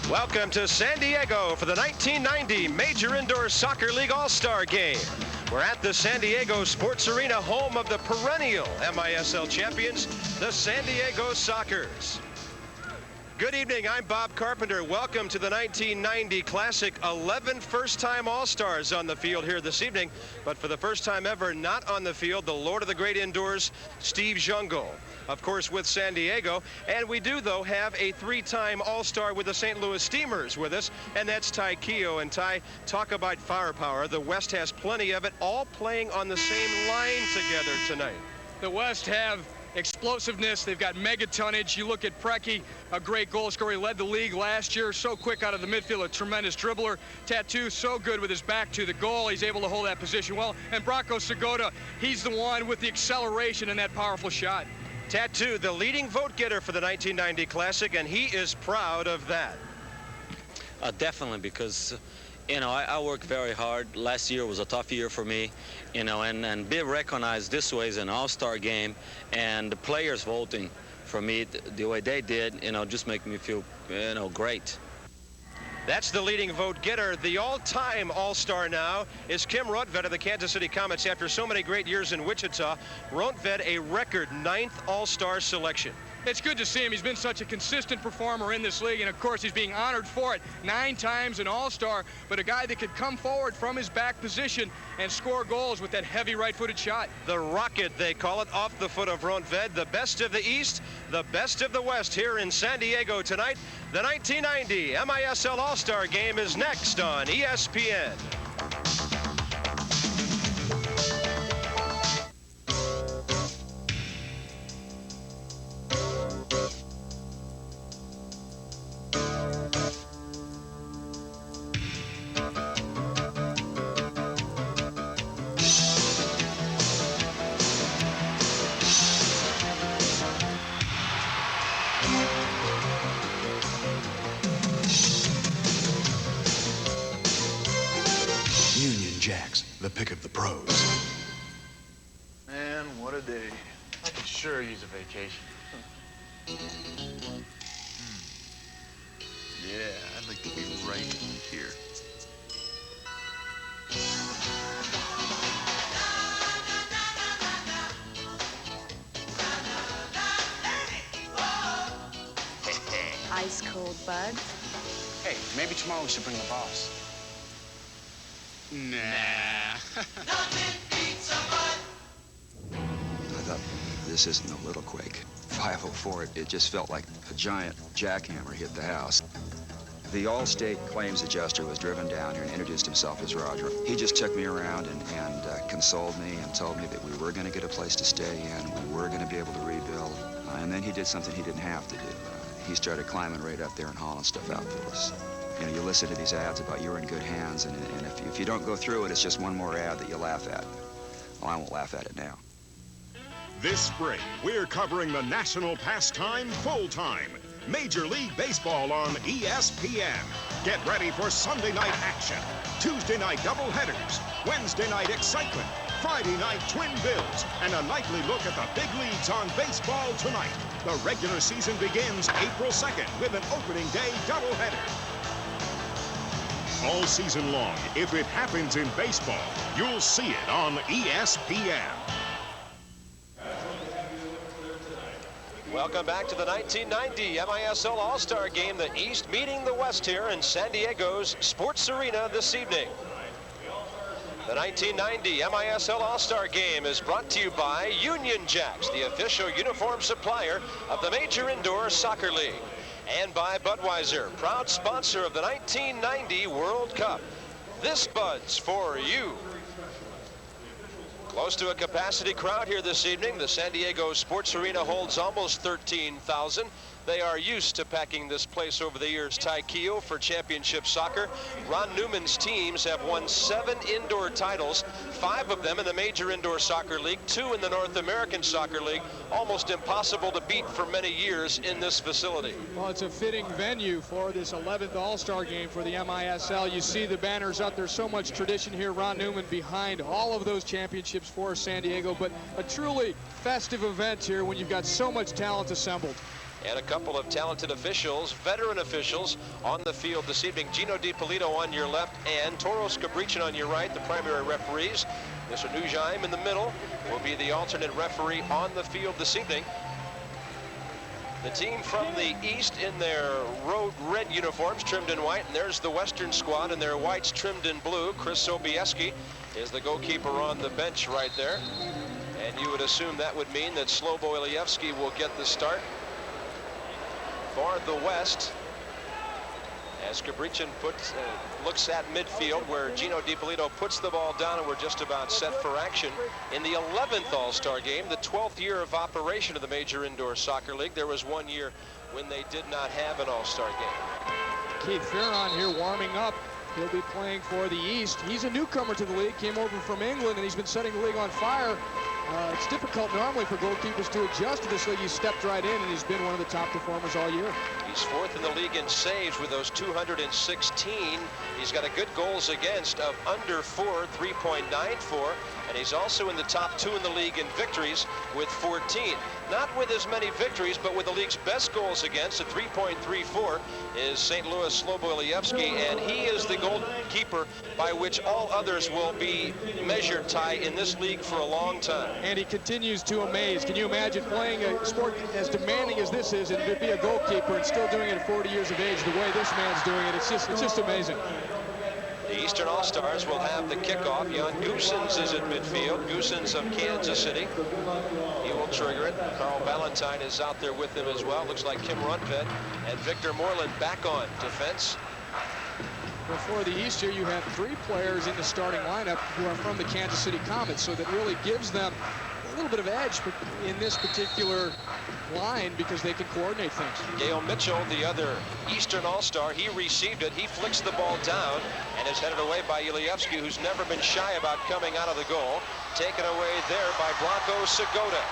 Welcome to San Diego for the 1990 Major Indoor Soccer League All-Star Game. We're at the San Diego Sports Arena, home of the perennial MISL champions, the San Diego Sockers. Good evening, I'm Bob Carpenter. Welcome to the 1990 Classic. 11 first-time All-Stars on the field here this evening, but for the first time ever, not on the field, the Lord of the Great Indoors, Steve Jungle. Of course, with San Diego. And we do, though, have a three-time All-Star with the St. Louis Steamers with us, and that's Ty Keogh. And Ty, talk about firepower. The West has plenty of it, all playing on the same line together tonight. The West have explosiveness. They've got mega tonnage. You look at Preki, a great goal scorer. He led the league last year. So quick out of the midfield, a tremendous dribbler. Tattoo, so good with his back to the goal. He's able to hold that position well. And Branko Segota, he's the one with the acceleration and that powerful shot. Tattoo, the leading vote getter for the 1990 Classic, and he is proud of that. Definitely, because, you know, I work very hard. Last year was a tough year for me, you know, and be recognized this way as an all-star game, and the players voting for me the way they did, you know, just make me feel, you know, great. That's the leading vote getter. The all-time All-Star now is Kim Rundved of the Kansas City Comets. After so many great years in Wichita, Rundved a record 9th All-Star selection. It's good to see him. He's been such a consistent performer in this league, and of course he's being honored for it. 9 times an All-Star, but a guy that could come forward from his back position and score goals with that heavy right-footed shot. The Rocket, they call it, off the foot of Rundved. The best of the East, the best of the West here in San Diego tonight. The 1990 MISL All-Star Game is next on ESPN. The pick of the pros. Man, what a day. I could sure use a vacation. Yeah, I'd like to be right here. Ice cold buds. Hey, maybe tomorrow we should bring the boss. Nah. I thought, this isn't a little quake. 504, it just felt like a giant jackhammer hit the house. The All-State Claims Adjuster was driven down here and introduced himself as Roger. He just took me around and consoled me and told me that we were going to get a place to stay in, we were going to be able to rebuild, and then he did something he didn't have to do. He started climbing right up there and hauling stuff out for us. You know, you listen to these ads about you're in good hands, and if you don't go through it, it's just one more ad that you laugh at. Well, I won't laugh at it now. This spring, we're covering the national pastime full-time. Major League Baseball on ESPN. Get ready for Sunday night action, Tuesday night doubleheaders, Wednesday night excitement, Friday night twin bills, and a nightly look at the big leagues on Baseball Tonight. The regular season begins April 2nd with an opening day doubleheader. All season long, if it happens in baseball, you'll see it on ESPN. Welcome back to the 1990 MISL All-Star Game, the East meeting the West here in San Diego's Sports Arena this evening. The 1990 MISL All-Star Game is brought to you by Union Jacks, the official uniform supplier of the Major Indoor Soccer League. And by Budweiser, proud sponsor of the 1990 World Cup. This Bud's for you. Close to a capacity crowd here this evening. The San Diego Sports Arena holds almost 13,000. They are used to packing this place over the years. Ty Keogh for championship soccer. Ron Newman's teams have won 7 indoor titles, 5 of them in the Major Indoor Soccer League, 2 in the North American Soccer League. Almost impossible to beat for many years in this facility. Well, it's a fitting venue for this 11th All-Star Game for the MISL. You see the banners up. There's so much tradition here. Ron Newman behind all of those championships for San Diego, but a truly festive event here when you've got so much talent assembled. And a couple of talented officials, veteran officials, on the field this evening. Gino DiPolito on your left and Toros Cabrichin on your right, the primary referees. Mr. Nujheim in the middle will be the alternate referee on the field this evening. The team from the east in their road red uniforms trimmed in white, and there's the western squad in their whites trimmed in blue. Chris Sobieski is the goalkeeper on the bench right there. And you would assume that would mean that Slobo Ilievsky will get the start for the West, as Cabrichin looks at midfield where Gino DiPolito puts the ball down, and we're just about set for action in the 11th All-Star game, the 12th year of operation of the Major Indoor Soccer League. There was 1 year when they did not have an All-Star game. Keith Fearon here warming up. He'll be playing for the East. He's a newcomer to the league, came over from England, and he's been setting the league on fire. It's difficult normally for goalkeepers to adjust to this league. He stepped right in, and he's been one of the top performers all year. He's fourth in the league in saves with those 216. He's got a good goals against of under 4, 3.94, and he's also in the top 2 in the league in victories with 14. Not with as many victories, but with the league's best goals against at 3.34 is St. Louis Slobo Ilievsky, and he is the goalkeeper by which all others will be measured, Ty, in this league for a long time. And he continues to amaze. Can you imagine playing a sport as demanding as this is and to be a goalkeeper and still doing it at 40 years of age the way this man's doing it? It's just amazing. The Eastern All-Stars will have the kickoff. Jan Goosens is at midfield. Goosens of Kansas City. He will trigger it. Carl Valentine is out there with him as well. Looks like Kim Rundved and Victor Moreland back on defense. Before the East here, you have 3 players in the starting lineup who are from the Kansas City Comets, so that really gives them a little bit of edge in this particular line because they can coordinate things. Gail Mitchell, the other Eastern All-Star, he received it. He flicks the ball down and is headed away by Ilievsky, who's never been shy about coming out of the goal. Taken away there by Blanco Segota.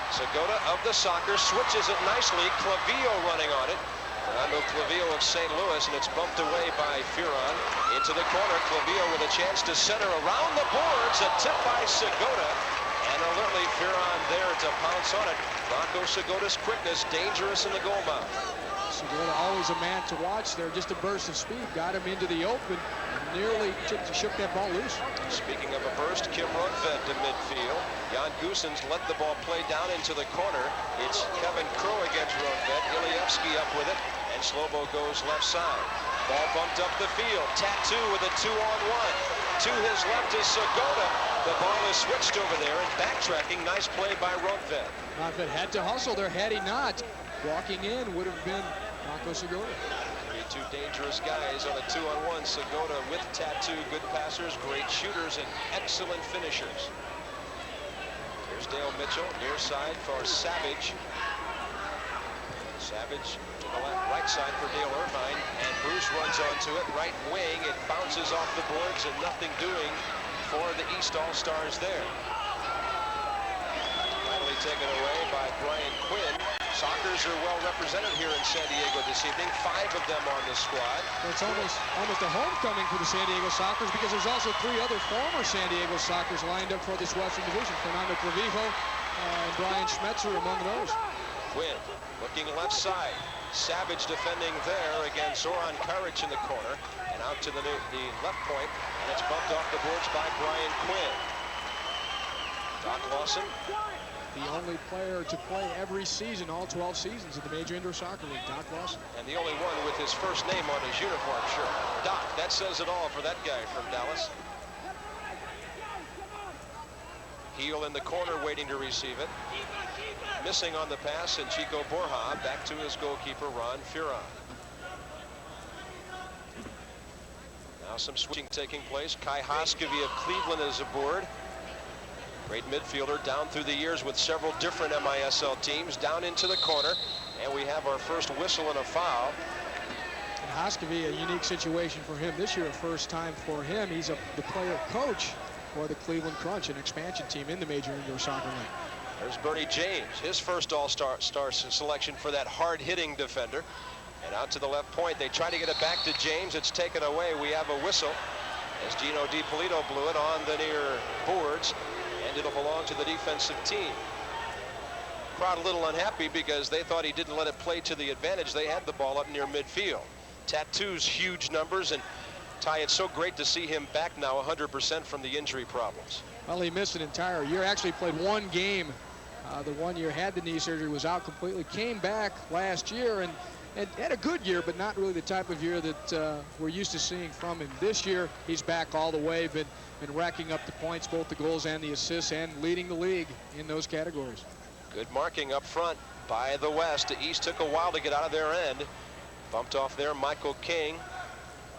Segota of the Soccer switches it nicely. Clavillo running on it. Fernando Clavillo of St. Louis, and it's bumped away by Fearon into the corner. Clavillo with a chance to center around the boards. A tip by Segota, and alertly Fearon there to pounce on it. Blanco Segota's quickness dangerous in the goal mouth. Segota always a man to watch there. Just a burst of speed got him into the open and nearly shook that ball loose. Speaking of a burst, Kim Rundved to midfield. Jan Goosens let the ball play down into the corner. It's Kevin Crow against Rundved. Ilievsky up with it, and Slobo goes left side. Ball bumped up the field. Tattoo with a 2-on-1. To his left is Segota. The ball is switched over there, and backtracking. Nice play by Rundved. Rundved had to hustle there. Had he not, walking in would have been Blanco Segota. 2 dangerous guys on a 2-on-1. Segota with Tattoo, good passers, great shooters, and excellent finishers. Here's Dale Mitchell, near side for Savage. Savage to the right side for Dale Irvine, and Bruce runs onto it, right wing. It bounces off the boards, and nothing doing for the East All-Stars there. Finally taken away by Brian Quinn. Sockers are well represented here in San Diego this evening. 5 of them on the squad. It's almost a homecoming for the San Diego Sockers because there's also 3 other former San Diego Sockers lined up for this Western Division. Fernando Clavijo and Brian Schmetzer among those. Quinn looking left side. Savage defending there against Zoran Karic in the corner. And out to the left point. And it's bumped off the boards by Brian Quinn. Doc Lawson. The only player to play every season, all 12 seasons in the Major Indoor Soccer League, Doc Lawson. And the only one with his first name on his uniform shirt. Doc, that says it all for that guy from Dallas. Heel in the corner waiting to receive it. Missing on the pass, and Chico Borja back to his goalkeeper, Ron Fearon. Now some switching taking place. Kai Hoskevy of Cleveland is aboard. Great midfielder down through the years with several different MISL teams. Down into the corner, and we have our first whistle and a foul. And Hoskevy, a unique situation for him this year, a first time for him. He's the player coach for the Cleveland Crunch, an expansion team in the Major Indoor Soccer League. There's Bernie James, his first All-Star selection for that hard-hitting defender. And out to the left point, they try to get it back to James. It's taken away. We have a whistle as Gino DiPolito blew it on the near boards, and it'll belong to the defensive team. Crowd a little unhappy because they thought he didn't let it play to the advantage. They had the ball up near midfield. Tattoo's huge numbers, and Ty, it's so great to see him back now 100% from the injury problems. Well, he missed an entire year. Actually played one game. The 1 year had the knee surgery, was out completely, came back last year and had a good year, but not really the type of year that we're used to seeing from him. This year, he's back all the way, been racking up the points, both the goals and the assists, and leading the league in those categories. Good marking up front by the West. The East took a while to get out of their end. Bumped off there, Michael King.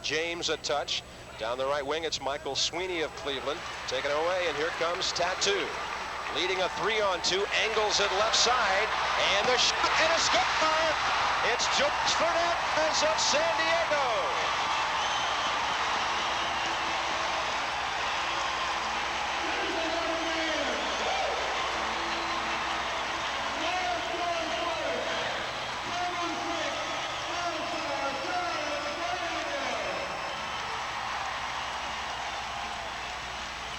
James a touch. Down the right wing, it's Michael Sweeney of Cleveland. Taking it away, and here comes Tattoo. Leading a 3-on-2, angles it left side, and the shot, and a score! It's George Fernandez of San Diego.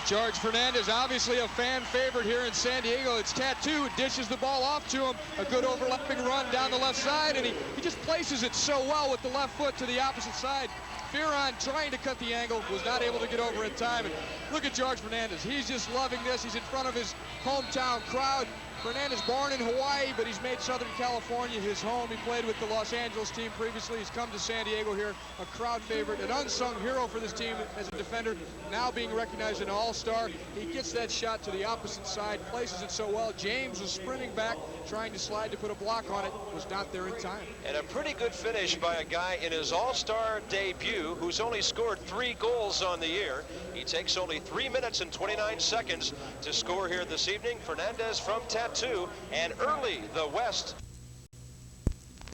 George Fernandez, obviously a fan favorite here in San Diego. It's Tattoo, dishes the ball off to him. A good overlapping run down the left side, and he just places it so well with the left foot to the opposite side. Fearon trying to cut the angle, was not able to get over in time. And look at George Fernandez. He's just loving this. He's in front of his hometown crowd. Fernandez born in Hawaii, but he's made Southern California his home. He played with the Los Angeles team previously. He's come to San Diego here, a crowd favorite, an unsung hero for this team as a defender, now being recognized an all-star. He gets that shot to the opposite side, places it so well. James was sprinting back, trying to slide to put a block on it, was not there in time. And a pretty good finish by a guy in his all-star debut who's only scored 3 goals on the year. He takes only 3 minutes and 29 seconds to score here this evening. Fernandez from Tattoo, and early the West.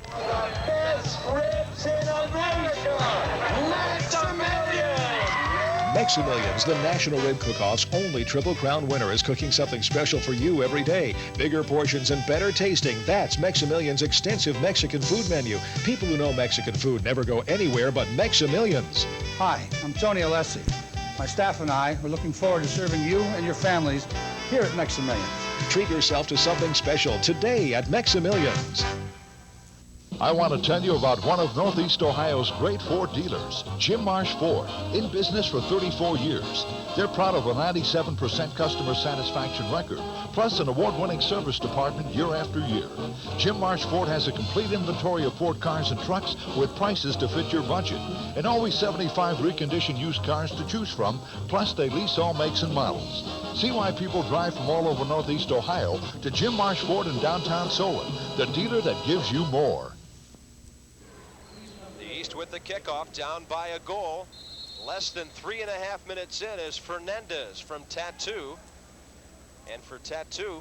The best ribs in America, Maximilian! Maximilian's, the National Rib Cook-Off's only Triple Crown winner, is cooking something special for you every day. Bigger portions and better tasting. That's Maximilian's extensive Mexican food menu. People who know Mexican food never go anywhere but Maximilian's. Hi, I'm Tony Alessi. My staff and I are looking forward to serving you and your families here at Maximilian's. Treat yourself to something special today at Maximilian's. I want to tell you about one of Northeast Ohio's great Ford dealers, Jim Marsh Ford, in business for 34 years. They're proud of a 97% customer satisfaction record, plus an award-winning service department year after year. Jim Marsh Ford has a complete inventory of Ford cars and trucks with prices to fit your budget, and always 75 reconditioned used cars to choose from, plus they lease all makes and models. See why people drive from all over Northeast Ohio to Jim Marsh Ford in downtown Solon, the dealer that gives you more. With the kickoff, down by a goal. Less than 3.5 minutes in is Fernandez from Tattoo. And for Tattoo,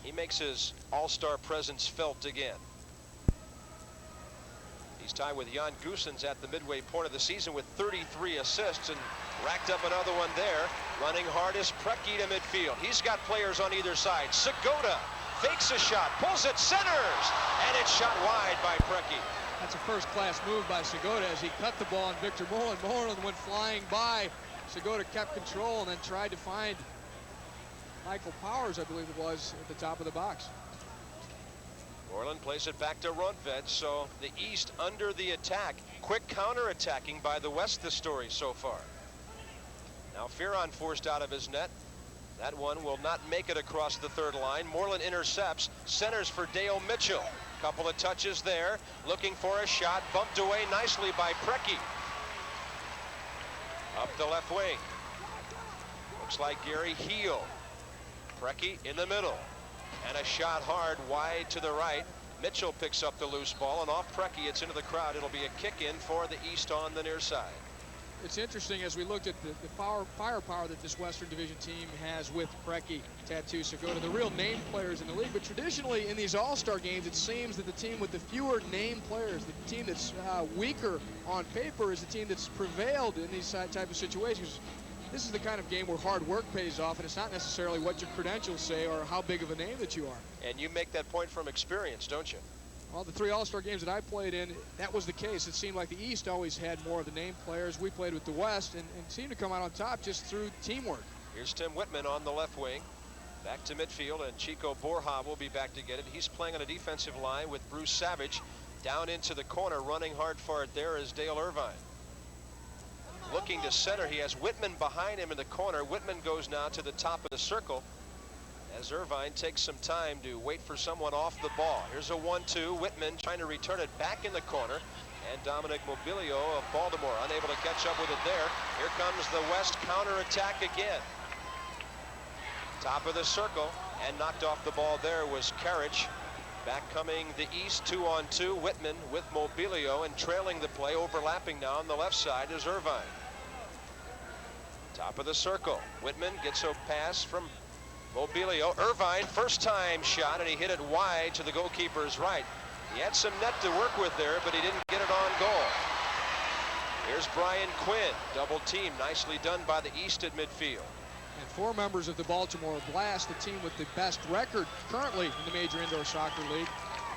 he makes his all-star presence felt again. He's tied with Jan Goossens at the midway point of the season with 33 assists and racked up another one there. Running hard is Preki to midfield. He's got players on either side. Segota fakes a shot, pulls it, centers, and it's shot wide by Preki. That's a first-class move by Segota as he cut the ball on Victor Moreland. Moreland went flying by. Segota kept control and then tried to find Michael Powers, I believe it was, at the top of the box. Moreland plays it back to Rundved, so the East under the attack. Quick counter-attacking by the West, the story so far. Now Fearon forced out of his net. That one will not make it across the third line. Moreland intercepts, centers for Dale Mitchell. Couple of touches there, looking for a shot, bumped away nicely by Preki. Up the left wing. Looks like Gary Heel. Preki in the middle. And a shot hard wide to the right. Mitchell picks up the loose ball, and off Preki, it's into the crowd. It'll be a kick in for the East on the near side. It's interesting as we looked at the firepower that this Western Division team has with Preki, Tattoo, Segota, the real name players in the league. But traditionally in these all-star games, it seems that the team with the fewer name players, the team that's weaker on paper, is the team that's prevailed in these type of situations. This is the kind of game where hard work pays off, and it's not necessarily what your credentials say or how big of a name that you are. And you make that point from experience, don't you? Well, the 3 all-star games that I played in, that was the case. It seemed like the East always had more of the name players. We played with the West and seemed to come out on top just through teamwork. Here's Tim Whitman on the left wing. Back to midfield, and Chico Borja will be back to get it. He's playing on a defensive line with Bruce Savage. Down into the corner, running hard for it there is Dale Irvine. Looking to center, he has Whitman behind him in the corner. Whitman goes now to the top of the circle as Irvine takes some time to wait for someone off the ball. Here's a 1-2. Whitman trying to return it back in the corner, and Dominic Mobilio of Baltimore unable to catch up with it there. Here comes the West counterattack again. Top of the circle, and knocked off the ball there was Carriage. Back coming the East, 2-on-2. Whitman with Mobilio, and trailing the play, overlapping now on the left side is Irvine. Top of the circle. Whitman gets a pass from Mobilio. Irvine, first time shot, and he hit it wide to the goalkeeper's right. He had some net to work with there, but he didn't get it on goal. Here's Brian Quinn, double team, nicely done by the East at midfield. And 4 members of the Baltimore Blast, the team with the best record currently in the Major Indoor Soccer League,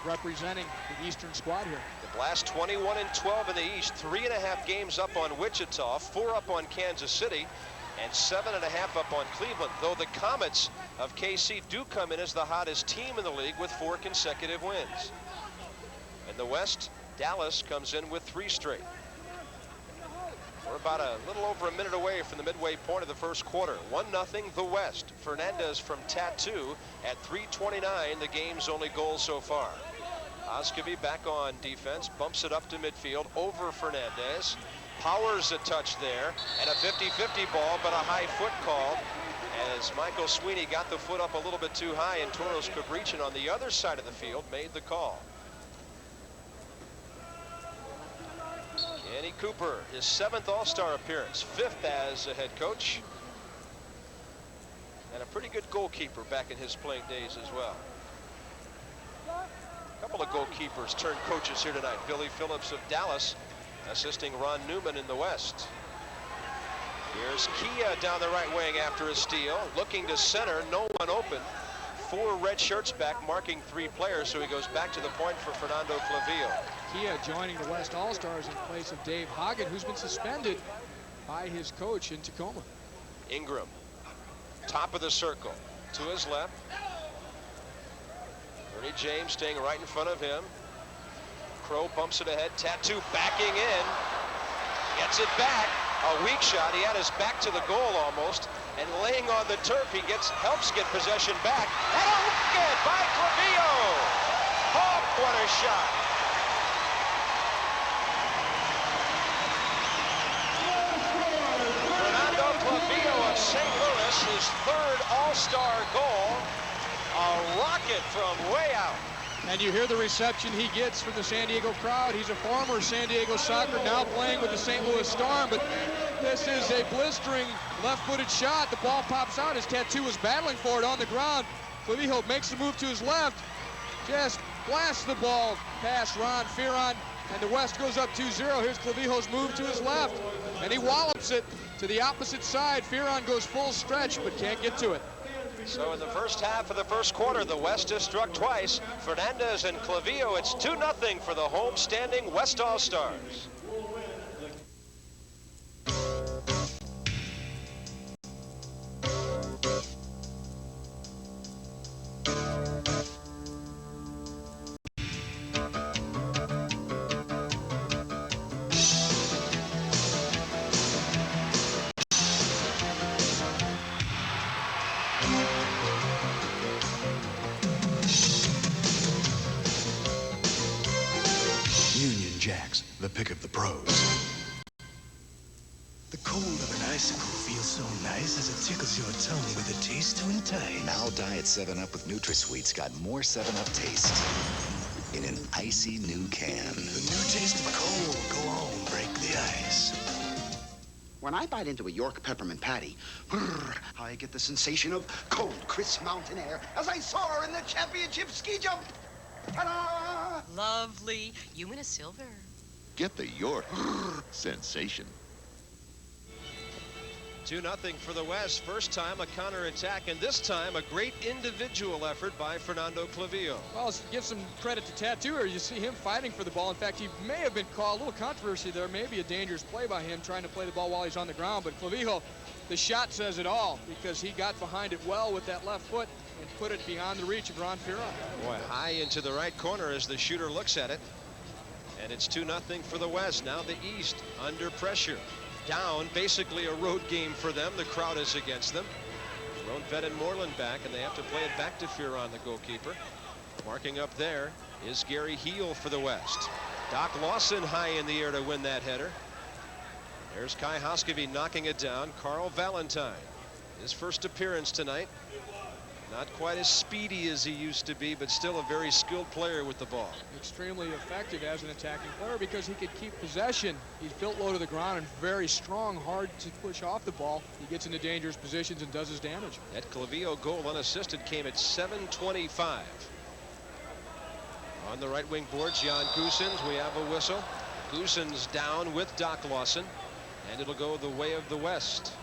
representing the Eastern squad here. The Blast 21-12 in the East, 3.5 games up on Wichita, 4 up on Kansas City, and 7.5 up on Cleveland, though the Comets of KC do come in as the hottest team in the league with 4 consecutive wins. In the West, Dallas comes in with 3 straight. We're about a little over a minute away from the midway point of the first quarter. 1-0 the West. Fernandez from Tattoo at 3:29, the game's only goal so far. Oscovy back on defense, bumps it up to midfield over Fernandez. Powers a touch there, and a 50-50 ball, but a high foot called as Michael Sweeney got the foot up a little bit too high, and Toros Cabrichin on the other side of the field made the call. Kenny Cooper, his 7th All-Star appearance, 5th as a head coach, and a pretty good goalkeeper back in his playing days as well. A couple of goalkeepers turned coaches here tonight. Billy Phillips of Dallas assisting Ron Newman in the West. Here's Kia down the right wing after a steal, looking to center, no one open. 4 red shirts back, marking 3 players, so he goes back to the point for Fernando Clavillo. Kia joining the West All-Stars in place of Dave Hagen, who's been suspended by his coach in Tacoma. Ingram, top of the circle, to his left. Ernie James staying right in front of him. Crow bumps it ahead, Tattoo backing in, gets it back. A weak shot, he had his back to the goal almost, and laying on the turf, he helps get possession back. And a wicket by Clavillo! Oh, what a shot! Fernando Clavillo of St. Louis, his 3rd All-Star goal. A rocket from way out. And you hear the reception he gets from the San Diego crowd. He's a former San Diego Soccer, now playing with the St. Louis Storm, but this is a blistering left-footed shot. The ball pops out. His Tattoo was battling for it on the ground. Clavillo makes the move to his left, just blasts the ball past Ron Fearon, and the West goes up 2-0. Here's Clavillo's move to his left, and he wallops it to the opposite side. Fearon goes full stretch, but can't get to it. So in the first half of the first quarter, the West has struck twice. Fernandez and Clavillo, it's 2-0 for the home-standing West All-Stars. The pick of the pros. The cold of an icicle feels so nice as it tickles your tongue with a taste to entice. Now Diet 7-Up with NutraSweet's got more 7-Up taste in an icy new can. The new taste of cold. Go on, break the ice. When I bite into a York peppermint patty, I get the sensation of cold, crisp mountain air as I soar in the championship ski jump. Ta-da! Lovely. You win a silver. Get the York sensation. 2-0 for the West. First time a counterattack, and this time a great individual effort by Fernando Clavillo. Well, give some credit to Tattoo. You see him fighting for the ball. In fact, he may have been called a little controversy there. Maybe a dangerous play by him trying to play the ball while he's on the ground. But Clavillo, the shot says it all because he got behind it well with that left foot and put it beyond the reach of Ron Ferron. Boy, high into the right corner as the shooter looks at it. And it's 2-0 for the West. Now the East under pressure. Down, basically a road game for them. The crowd is against them. Ronfed and Moreland back, and they have to play it back to Ferron, the goalkeeper. Marking up there is Gary Heel for the West. Doc Lawson high in the air to win that header. There's Kai Hoskevy knocking it down. Carl Valentine, his first appearance tonight. Not quite as speedy as he used to be, but still a very skilled player with the ball. Extremely effective as an attacking player because he could keep possession. He's built low to the ground and very strong, hard to push off the ball. He gets into dangerous positions and does his damage. That Clavillo goal unassisted came at 7:25. On the right wing boards, Jan Goosens, we have a whistle. Goosens down with Doc Lawson, and it'll go the way of the West.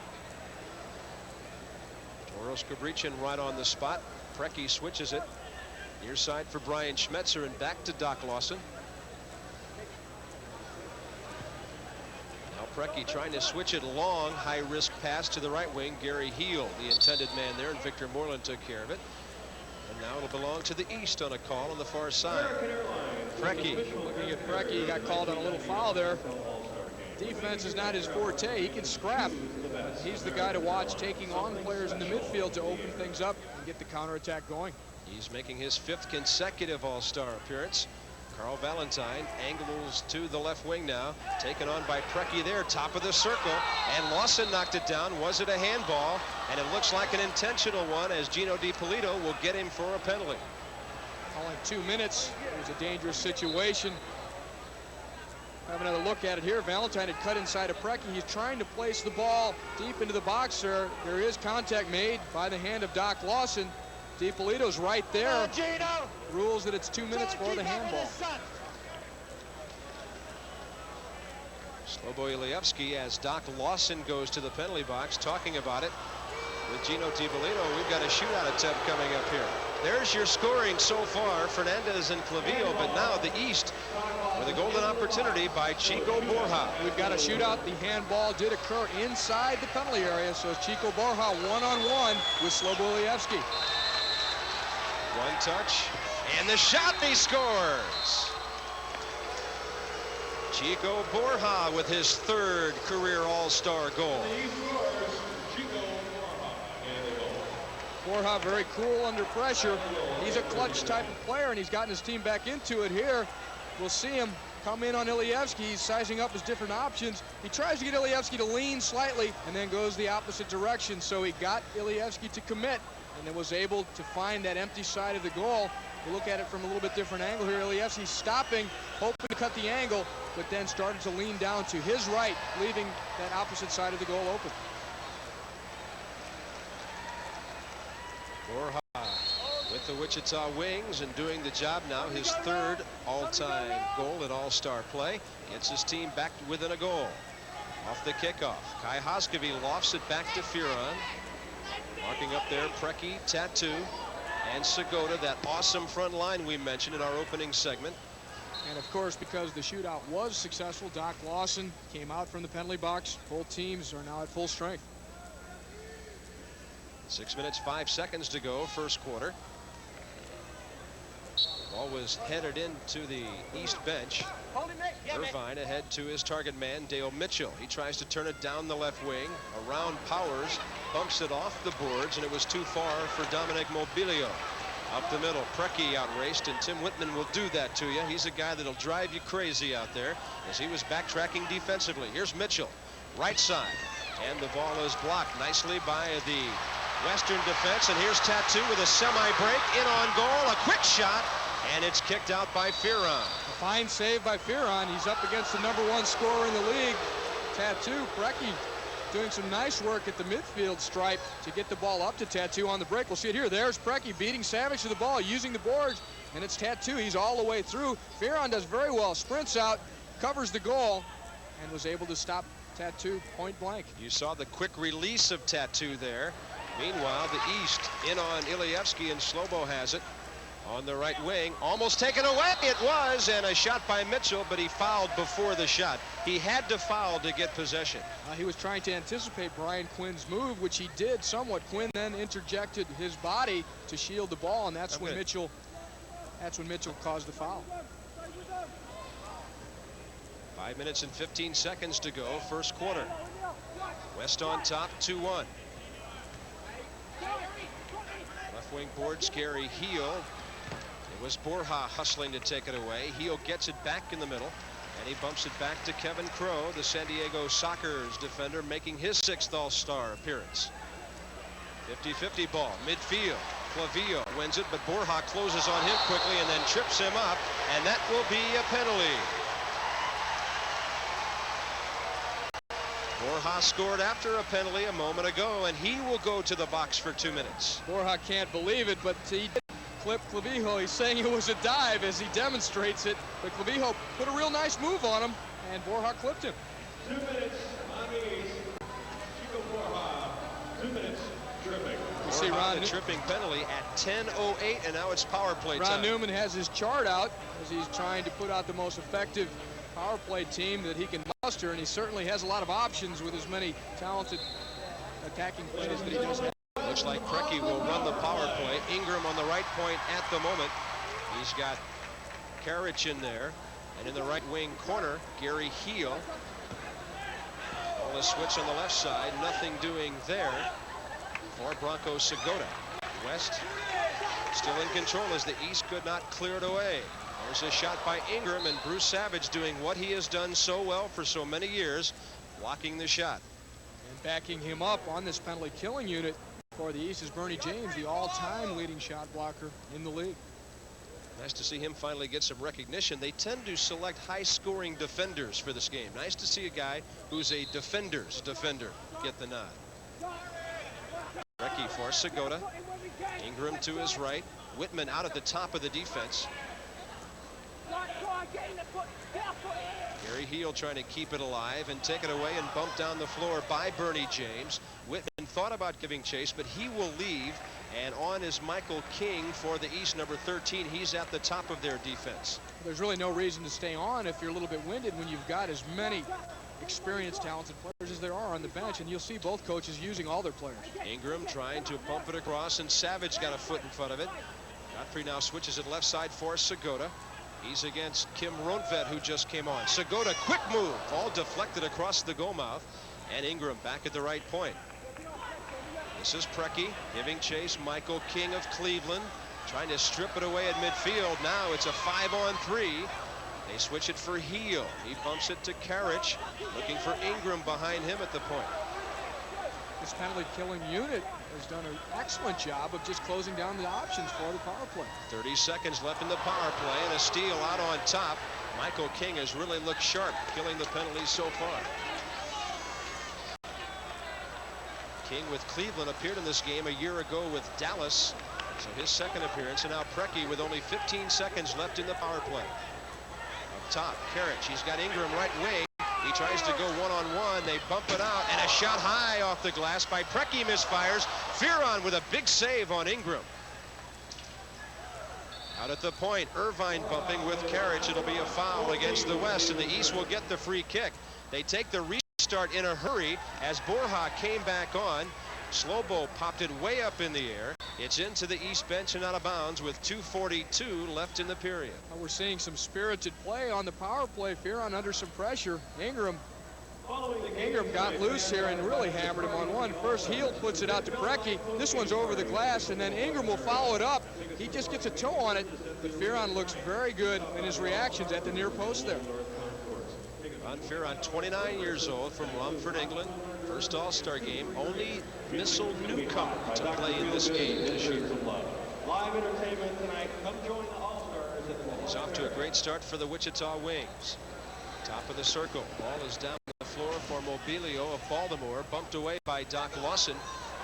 Toros Cabrichin right on the spot. Preki switches it. Near side for Brian Schmetzer and back to Doc Lawson. Now Preki trying to switch it long. High risk pass to the right wing. Gary Heel, the intended man there, and Victor Moreland took care of it. And now it'll belong to the East on a call on the far side. Preki. Looking at Preki, he got called on a little foul there. Defense is not his forte. He can scrap. He's the guy to watch taking on players in the midfield to open things up and get the counterattack going. He's making his 5th consecutive All-Star appearance. Carl Valentine angles to the left wing now, taken on by Preki there, top of the circle, and Lawson knocked it down. Was it a handball? And it looks like an intentional one, as Gino DiPolito will get him for a penalty. Only 2 minutes. It was a dangerous situation. Have another look at it here. Valentine had cut inside of Preki. He's trying to place the ball deep into the box there. There is contact made by the hand of Doc Lawson. DiPolito's right there. Rules that it's 2 minutes for the handball. Slobo Ilievsky as Doc Lawson goes to the penalty box, talking about it with Gino DiPolito. We've got a shootout attempt coming up here. There's your scoring so far, Fernandez and Clavillo, but now the East with a golden opportunity by Chico Borja. We've got a shootout. The handball did occur inside the penalty area, so it's Chico Borja one-on-one with Slobo Ilievsky. One touch, and the shot, he scores! Chico Borja with his 3rd career All-Star goal. Borja very cool under pressure. He's a clutch type of player, and he's gotten his team back into it here. We'll see him come in on Ilievsky. He's sizing up his different options. He tries to get Ilievsky to lean slightly and then goes the opposite direction. So he got Ilievsky to commit and then was able to find that empty side of the goal. We look at it from a little bit different angle here. Ilievsky stopping, hoping to cut the angle, but then started to lean down to his right, leaving that opposite side of the goal open. Borja with the Wichita Wings and doing the job now. His 3rd all-time goal at All-Star play. Gets his team back within a goal. Off the kickoff, Kai Hoskevy lofts it back to Ferron. Marking up there, Preki, Tattoo, and Segota, that awesome front line we mentioned in our opening segment. And of course, because the shootout was successful, Doc Lawson came out from the penalty box. Both teams are now at full strength. 6 minutes, 5 seconds to go, first quarter. Ball was headed into the East bench. Irvine ahead to his target man, Dale Mitchell. He tries to turn it down the left wing. Around Powers, bumps it off the boards, and it was too far for Dominic Mobilio. Up the middle, Preki outraced, and Tim Whitman will do that to you. He's a guy that'll drive you crazy out there as he was backtracking defensively. Here's Mitchell, right side, and the ball is blocked nicely by the Western defense, and here's Tattoo with a semi-break, in on goal, a quick shot, and it's kicked out by Ferron. A fine save by Ferron. He's up against the #1 scorer in the league. Tattoo, Preki doing some nice work at the midfield stripe to get the ball up to Tattoo on the break. We'll see it here. There's Preki beating Savage to the ball, using the boards, and it's Tattoo. He's all the way through. Ferron does very well, sprints out, covers the goal, and was able to stop Tattoo point blank. You saw the quick release of Tattoo there. Meanwhile, the East in on Ilievsky, and Slobo has it on the right wing. Almost taken away. It was, and a shot by Mitchell, but he fouled before the shot. He had to foul to get possession. He was trying to anticipate Brian Quinn's move, which he did somewhat. Quinn then interjected his body to shield the ball, and that's when Mitchell caused the foul. 5 minutes and 15 seconds to go, first quarter. West on top, 2-1. Left wing boards, Gary Heel. It was Borja hustling to take it away. Heel gets it back in the middle, and he bumps it back to Kevin Crow, the San Diego Sockers defender, making his 6th All-Star appearance. 50-50 ball, midfield. Clavillo wins it, but Borja closes on him quickly and then trips him up, and that will be a penalty. Borja scored after a penalty a moment ago, and he will go to the box for 2 minutes. Borja can't believe it, but he did clip Clavijo. He's saying it was a dive as he demonstrates it, but Clavijo put a real nice move on him, and Borja clipped him. 2 minutes on the East. Chico Borja, 2 minutes tripping. You see Ron, the tripping penalty at 10:08, and now it's power play time. Ron Newman has his chart out as he's trying to put out the most effective power play team that he can muster, and he certainly has a lot of options with as many talented attacking players that he does have. Looks like Preki will run the power play. Ingram on the right point at the moment. He's got Karich in there, and in the right wing corner, Gary Heel. On the switch on the left side, nothing doing there for Bronco Segota. West still in control as the East could not clear it away. There's a shot by Ingram, and Bruce Savage doing what he has done so well for so many years, blocking the shot. And backing him up on this penalty killing unit for the East is Bernie James, the all-time leading shot blocker in the league. Nice to see him finally get some recognition. They tend to select high-scoring defenders for this game. Nice to see a guy who's a defender's defender get the nod. Preki for Segota. Ingram to his right. Whitman out at the top of the defense. Gary Heel trying to keep it alive and take it away and bump down the floor by Bernie James. Whitman thought about giving chase, but he will leave, and on is Michael King for the East, number 13. He's at the top of their defense. There's really no reason to stay on if you're a little bit winded when you've got as many experienced, talented players as there are on the bench, and you'll see both coaches using all their players. Ingram trying to pump it across, and Savage got a foot in front of it. Godfrey now switches it left side for Segota. He's against Kim Ronfed, who just came on. Segota, quick move, all deflected across the goal mouth, and Ingram back at the right point. This is Preki giving chase. Michael King of Cleveland trying to strip it away at midfield. Now it's a 5-on-3. They switch it for Heel. He bumps it to Karich, looking for Ingram behind him at the point. This penalty killing unit has done an excellent job of just closing down the options for the power play. 30 seconds left in the power play, and a steal out on top. Michael King has really looked sharp, killing the penalties so far. King with Cleveland appeared in this game a year ago with Dallas, so his second appearance, and now Preki with only 15 seconds left in the power play. Up top, Karich, he's got Ingram right wing. He tries to go one-on-one. They bump it out, and a shot high off the glass by Preki misfires. Fearon with a big save on Ingram. Out at the point, Irvine bumping with Karich. It'll be a foul against the West, and the East will get the free kick. They take the restart in a hurry as Borja came back on. Slobo popped it way up in the air. It's into the East bench and out of bounds with 2:42 left in the period. We're seeing some spirited play on the power play. Fearon under some pressure. Ingram got loose here and really hammered him on one. First, Heel puts it out to Preki. This one's over the glass, and then Ingram will follow it up. He just gets a toe on it, but Fearon looks very good in his reactions at the near post there. Ron Fearon, 29 years old, from Romford, England. First All-Star game. Only missile newcomer to play in this game this year. Live entertainment tonight. Come join the All-Stars. He's off to a great start for the Wichita Wings. Top of the circle. Ball is down the floor for Mobilio of Baltimore. Bumped away by Doc Lawson.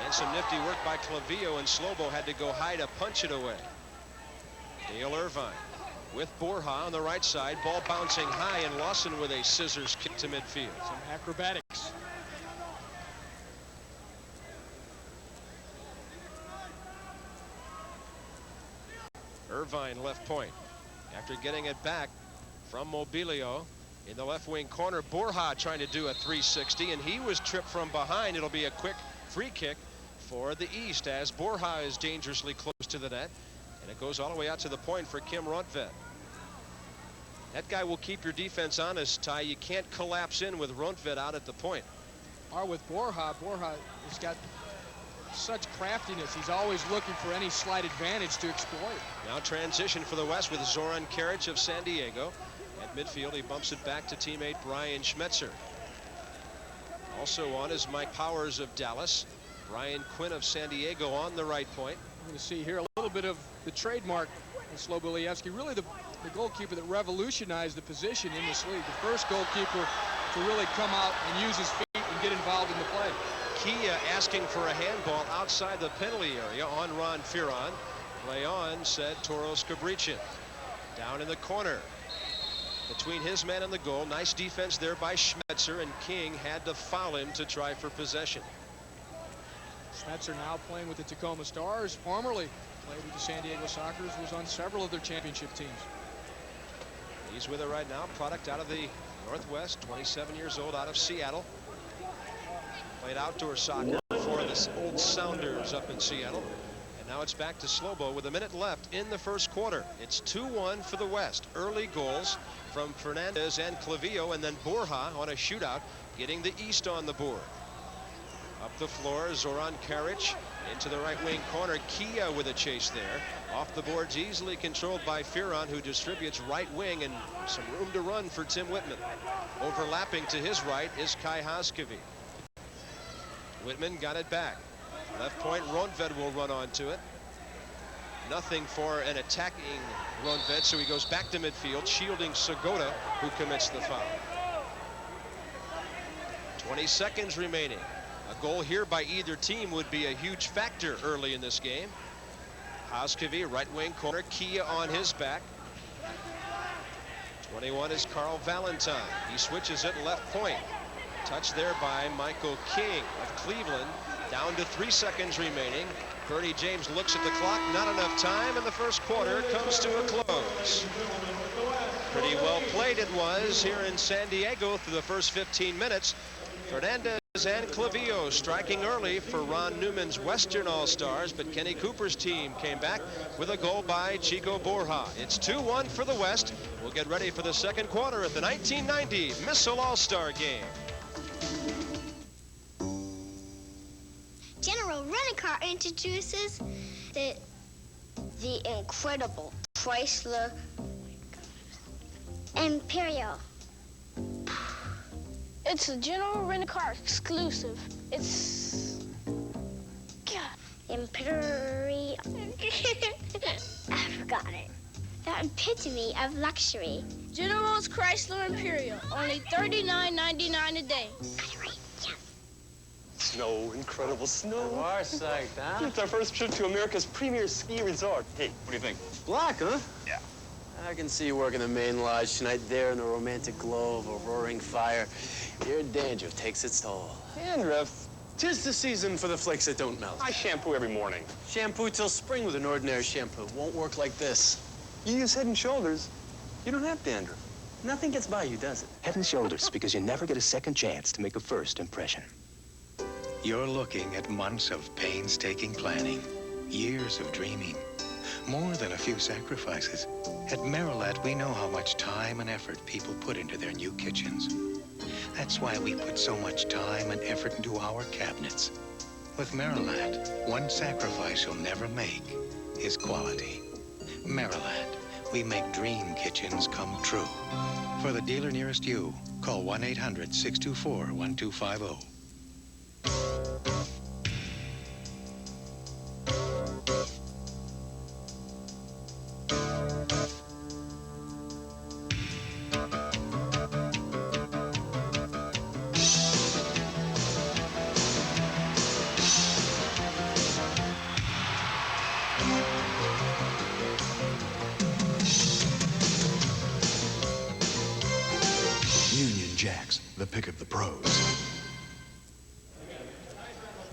And some nifty work by Clavillo, and Slobo had to go high to punch it away. Dale Irvine with Borja on the right side. Ball bouncing high, and Lawson with a scissors kick to midfield. Some acrobatics. Irvine left point. After getting it back from Mobilio in the left wing corner, Borja trying to do a 360, and he was tripped from behind. It'll be a quick free kick for the East as Borja is dangerously close to the net, and it goes all the way out to the point for Kim Rundvedt. That guy will keep your defense honest, Ty. You can't collapse in with Rundvedt out at the point. Or with Borja has got such craftiness. He's always looking for any slight advantage to exploit. Now transition for the West with Zoran Karic of San Diego. At midfield, he bumps it back to teammate Brian Schmetzer. Also on is Mike Powers of Dallas. Brian Quinn of San Diego on the right point. We're going to see here a little bit of the trademark of Slobolijevsky, really the goalkeeper that revolutionized the position in this league. The first goalkeeper to really come out and use his feet and get involved in the play. Kia asking for a handball outside the penalty area on Ron Fearon. Play on, said Toros Cabrichin. Down in the corner between his man and the goal. Nice defense there by Schmetzer, and King had to foul him to try for possession. Schmetzer now playing with the Tacoma Stars. Formerly played with the San Diego Sockers, was on several of their championship teams. He's with her right now, product out of the Northwest, 27 years old, out of Seattle. Played outdoor soccer for the old Sounders up in Seattle. And now it's back to Slobo with a minute left in the first quarter. It's 2-1 for the West. Early goals from Fernandez and Clavillo, and then Borja on a shootout, getting the East on the board. Up the floor, Zoran Karic into the right wing corner. Kia with a chase there. Off the boards, easily controlled by Fearon, who distributes right wing, and some room to run for Tim Whitman. Overlapping to his right is Kai Haskovi. Whitman got it back. Left point, Rundvedt will run onto it. Nothing for an attacking Rundvedt, so he goes back to midfield, shielding Segota, who commits the foul. 20 seconds remaining. A goal here by either team would be a huge factor early in this game. Haskovi, right wing corner, Kia on his back. 21 is Carl Valentine. He switches it left point. Touch there by Michael King of Cleveland. Down to 3 seconds remaining. Bernie James looks at the clock. Not enough time, and the first quarter comes to a close. Pretty well played it was here in San Diego through the first 15 minutes. Fernandez and Clavillo striking early for Ron Newman's Western All-Stars, but Kenny Cooper's team came back with a goal by Chico Borja. It's 2-1 for the West. We'll get ready for the second quarter of the 1990 Missile All-Star Game. General Rent-A-Car introduces the incredible Chrysler Imperial. It's a General Rent-A-Car exclusive. It's... God. Imperial. I forgot it. The epitome of luxury. General's Chrysler Imperial. Only $39.99 a day. Snow, incredible snow. You are psyched, huh? It's our first trip to America's premier ski resort. Hey, what do you think? Black, huh? Yeah. I can see you working the main lodge tonight there in the romantic glow of a roaring fire. Your dandruff takes its toll. Dandruff? 'Tis the season for the flakes that don't melt. I shampoo every morning. Shampoo till spring with an ordinary shampoo. Won't work like this. You use Head & Shoulders. You don't have dandruff. Nothing gets by you, does it? Head & Shoulders, because you never get a second chance to make a first impression. You're looking at months of painstaking planning, years of dreaming, more than a few sacrifices. At Marilat, we know how much time and effort people put into their new kitchens. That's why we put so much time and effort into our cabinets. With Marilat, one sacrifice you'll never make is quality. Marilat, we make dream kitchens come true. For the dealer nearest you, call 1-800-624-1250. Jacks, the pick of the pros.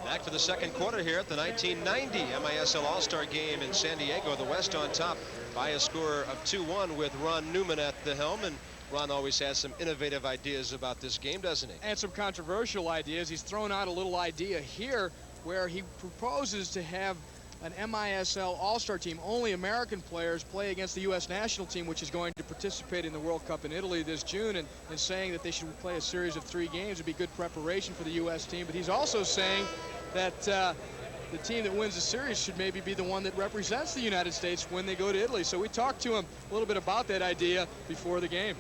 Back for the second quarter here at the 1990 MISL All-Star Game in San Diego. The West on top by a score of 2-1 with Ron Newman at the helm. And Ron always has some innovative ideas about this game, doesn't he? And some controversial ideas. He's thrown out a little idea here where he proposes to have an MISL All-Star team. Only American players play against the U.S. national team, which is going to participate in the World Cup in Italy this June, and saying that they should play a series of 3 games would be good preparation for the U.S. team. But he's also saying that the team that wins the series should maybe be the one that represents the United States when they go to Italy. So we talked to him a little bit about that idea before the game.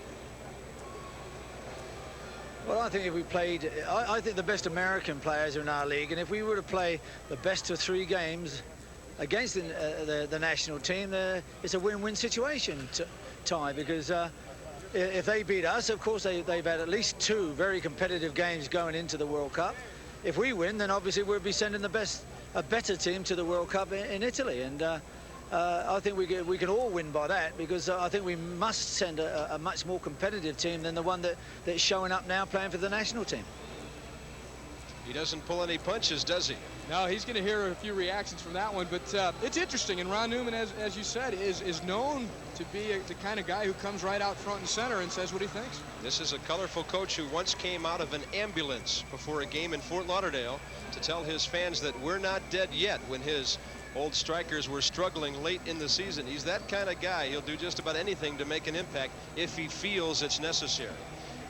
Well, I think if we played, I think the best American players are in our league, and if we were to play the best of 3 games against the national team, it's a win-win situation, Ty, because if they beat us, of course, they've had at least 2 very competitive games going into the World Cup. If we win, then obviously we'll be sending a better team to the World Cup in Italy, and I think we can all win by that, because I think we must send a much more competitive team than the one that's showing up now playing for the national team. He doesn't pull any punches, does he? No, he's going to hear a few reactions from that one, but it's interesting. And Ron Newman, as you said, is known to be the kind of guy who comes right out front and center and says what he thinks. This is a colorful coach who once came out of an ambulance before a game in Fort Lauderdale to tell his fans that we're not dead yet when his old strikers were struggling late in the season. He's that kind of guy. He'll do just about anything to make an impact if he feels it's necessary.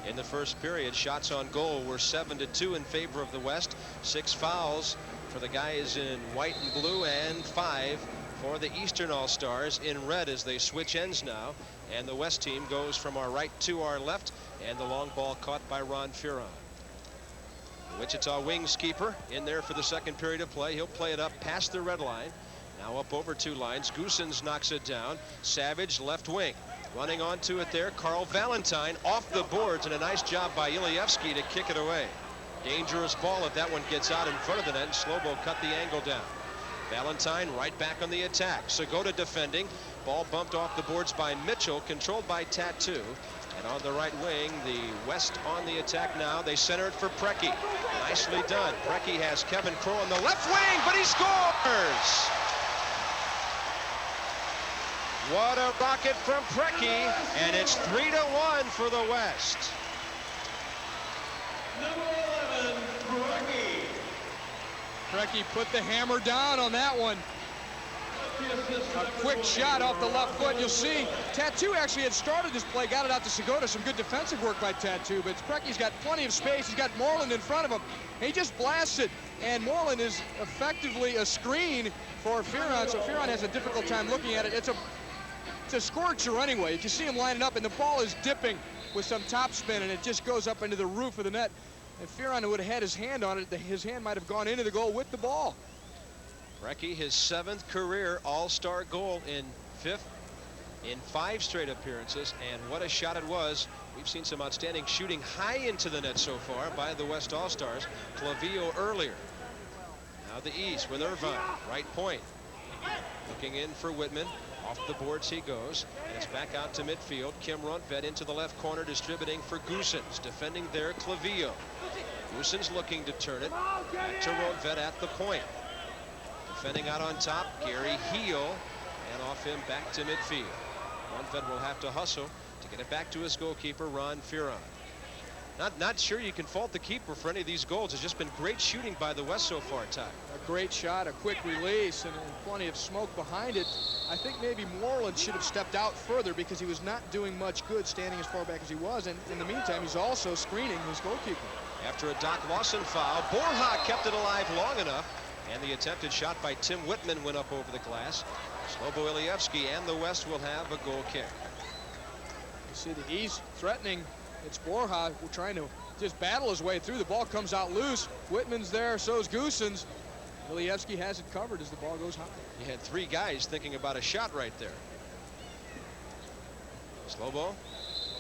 In the first period, shots on goal were 7-2 in favor of the West. 6 fouls for the guys in white and blue, and 5 for the Eastern All-Stars in red as they switch ends now. And the West team goes from our right to our left, and the long ball caught by Ron Fearon. The Wichita Wings keeper in there for the second period of play. He'll play it up past the red line. Now up over 2 lines. Goosens knocks it down. Savage left wing. Running onto it there, Carl Valentine off the boards, and a nice job by Ilievsky to kick it away. Dangerous ball if that one gets out in front of the net, and Slobo cut the angle down. Valentine right back on the attack. Segota defending. Ball bumped off the boards by Mitchell, controlled by Tattoo. And on the right wing, the West on the attack now. They center it for Preki. Nicely done. Preki has Kevin Crow on the left wing, but he scores! What a rocket from Preki, and it's 3-1 for the West. Number 11, Preki. Preki put the hammer down on that one. A quick shot off the left foot. You'll see Tattoo actually had started this play, got it out to Segota. Some good defensive work by Tattoo, but Preki's got plenty of space. He's got Moreland in front of him. And he just blasts it, and Moreland is effectively a screen for Fearon, so Fearon has a difficult time looking at it. It's a scorcher anyway. You can see him lining up, and the ball is dipping with some topspin, and it just goes up into the roof of the net. If Fearon would have had his hand on it, his hand might have gone into the goal with the ball. Preki, his 7th career All-Star goal in 5 straight appearances, and what a shot it was. We've seen some outstanding shooting high into the net so far by the West All-Stars. Clavillo earlier. Now the East with Irvine, right point. Looking in for Whitman. Off the boards he goes, and it's back out to midfield. Kim Rundvedt into the left corner, distributing for Goosens. Defending there, Clavillo. Goosens looking to turn it. Back to Rundvedt at the point. Defending out on top, Gary Heel, and off him back to midfield. Rundvedt will have to hustle to get it back to his goalkeeper, Ron Fearon. Not sure you can fault the keeper for any of these goals. It's just been great shooting by the West so far, Ty. A great shot, a quick release, and plenty of smoke behind it. I think maybe Moreland should have stepped out further because he was not doing much good standing as far back as he was, and in the meantime, he's also screening his goalkeeper. After a Doc Lawson foul, Borja kept it alive long enough, and the attempted shot by Tim Whitman went up over the glass. Slobo Ilievsky and the West will have a goal kick. You see the East threatening. It's Borja trying to just battle his way through. The ball comes out loose. Whitman's there, so's Goosens. Ilievsky has it covered as the ball goes high. He had 3 guys thinking about a shot right there. Slobo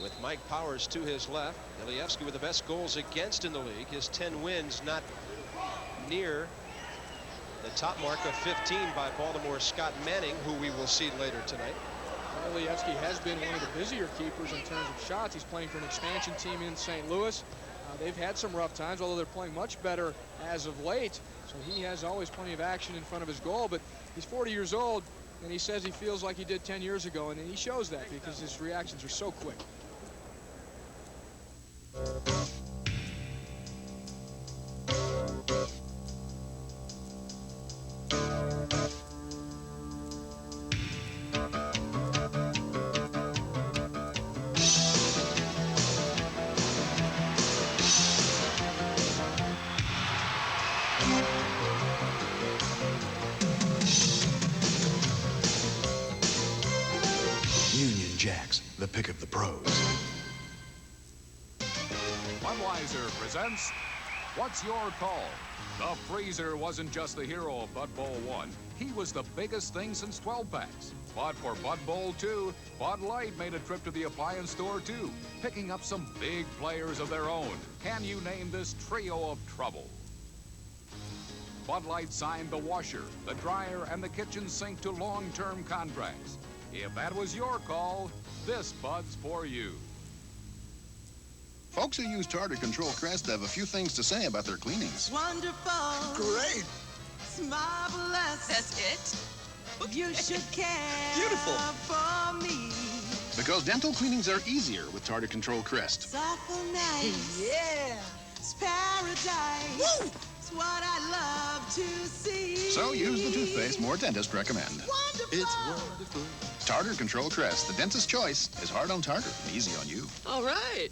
with Mike Powers to his left. Ilievsky with the best goals against in the league. His 10 wins not near the top mark of 15 by Baltimore's Scott Manning, who we will see later tonight. Ilievsky has been one of the busier keepers in terms of shots. He's playing for an expansion team in St. Louis. They've had some rough times, although they're playing much better as of late. So he has always plenty of action in front of his goal, but he's 40 years old, and he says he feels like he did 10 years ago, and he shows that because his reactions are so quick. Union Jacks, the pick of the pros. Budweiser presents What's Your Call? The freezer wasn't just the hero of Bud Bowl 1. He was the biggest thing since 12-packs. But for Bud Bowl 2, Bud Light made a trip to the appliance store too, picking up some big players of their own. Can you name this trio of trouble? Bud Light signed the washer, the dryer, and the kitchen sink to long-term contracts. If that was your call, this Bud's for you. Folks who use Tartar Control Crest have a few things to say about their cleanings. Wonderful. Great. It's marvelous. That's it? You should care. Beautiful. For me. Because dental cleanings are easier with Tartar Control Crest. It's awful nice. Yeah. It's paradise. Woo! It's what I love to see. So use the toothpaste more dentists recommend. Wonderful. It's wonderful. Tartar Control Crest, the dentist's choice, is hard on tartar and easy on you. All right.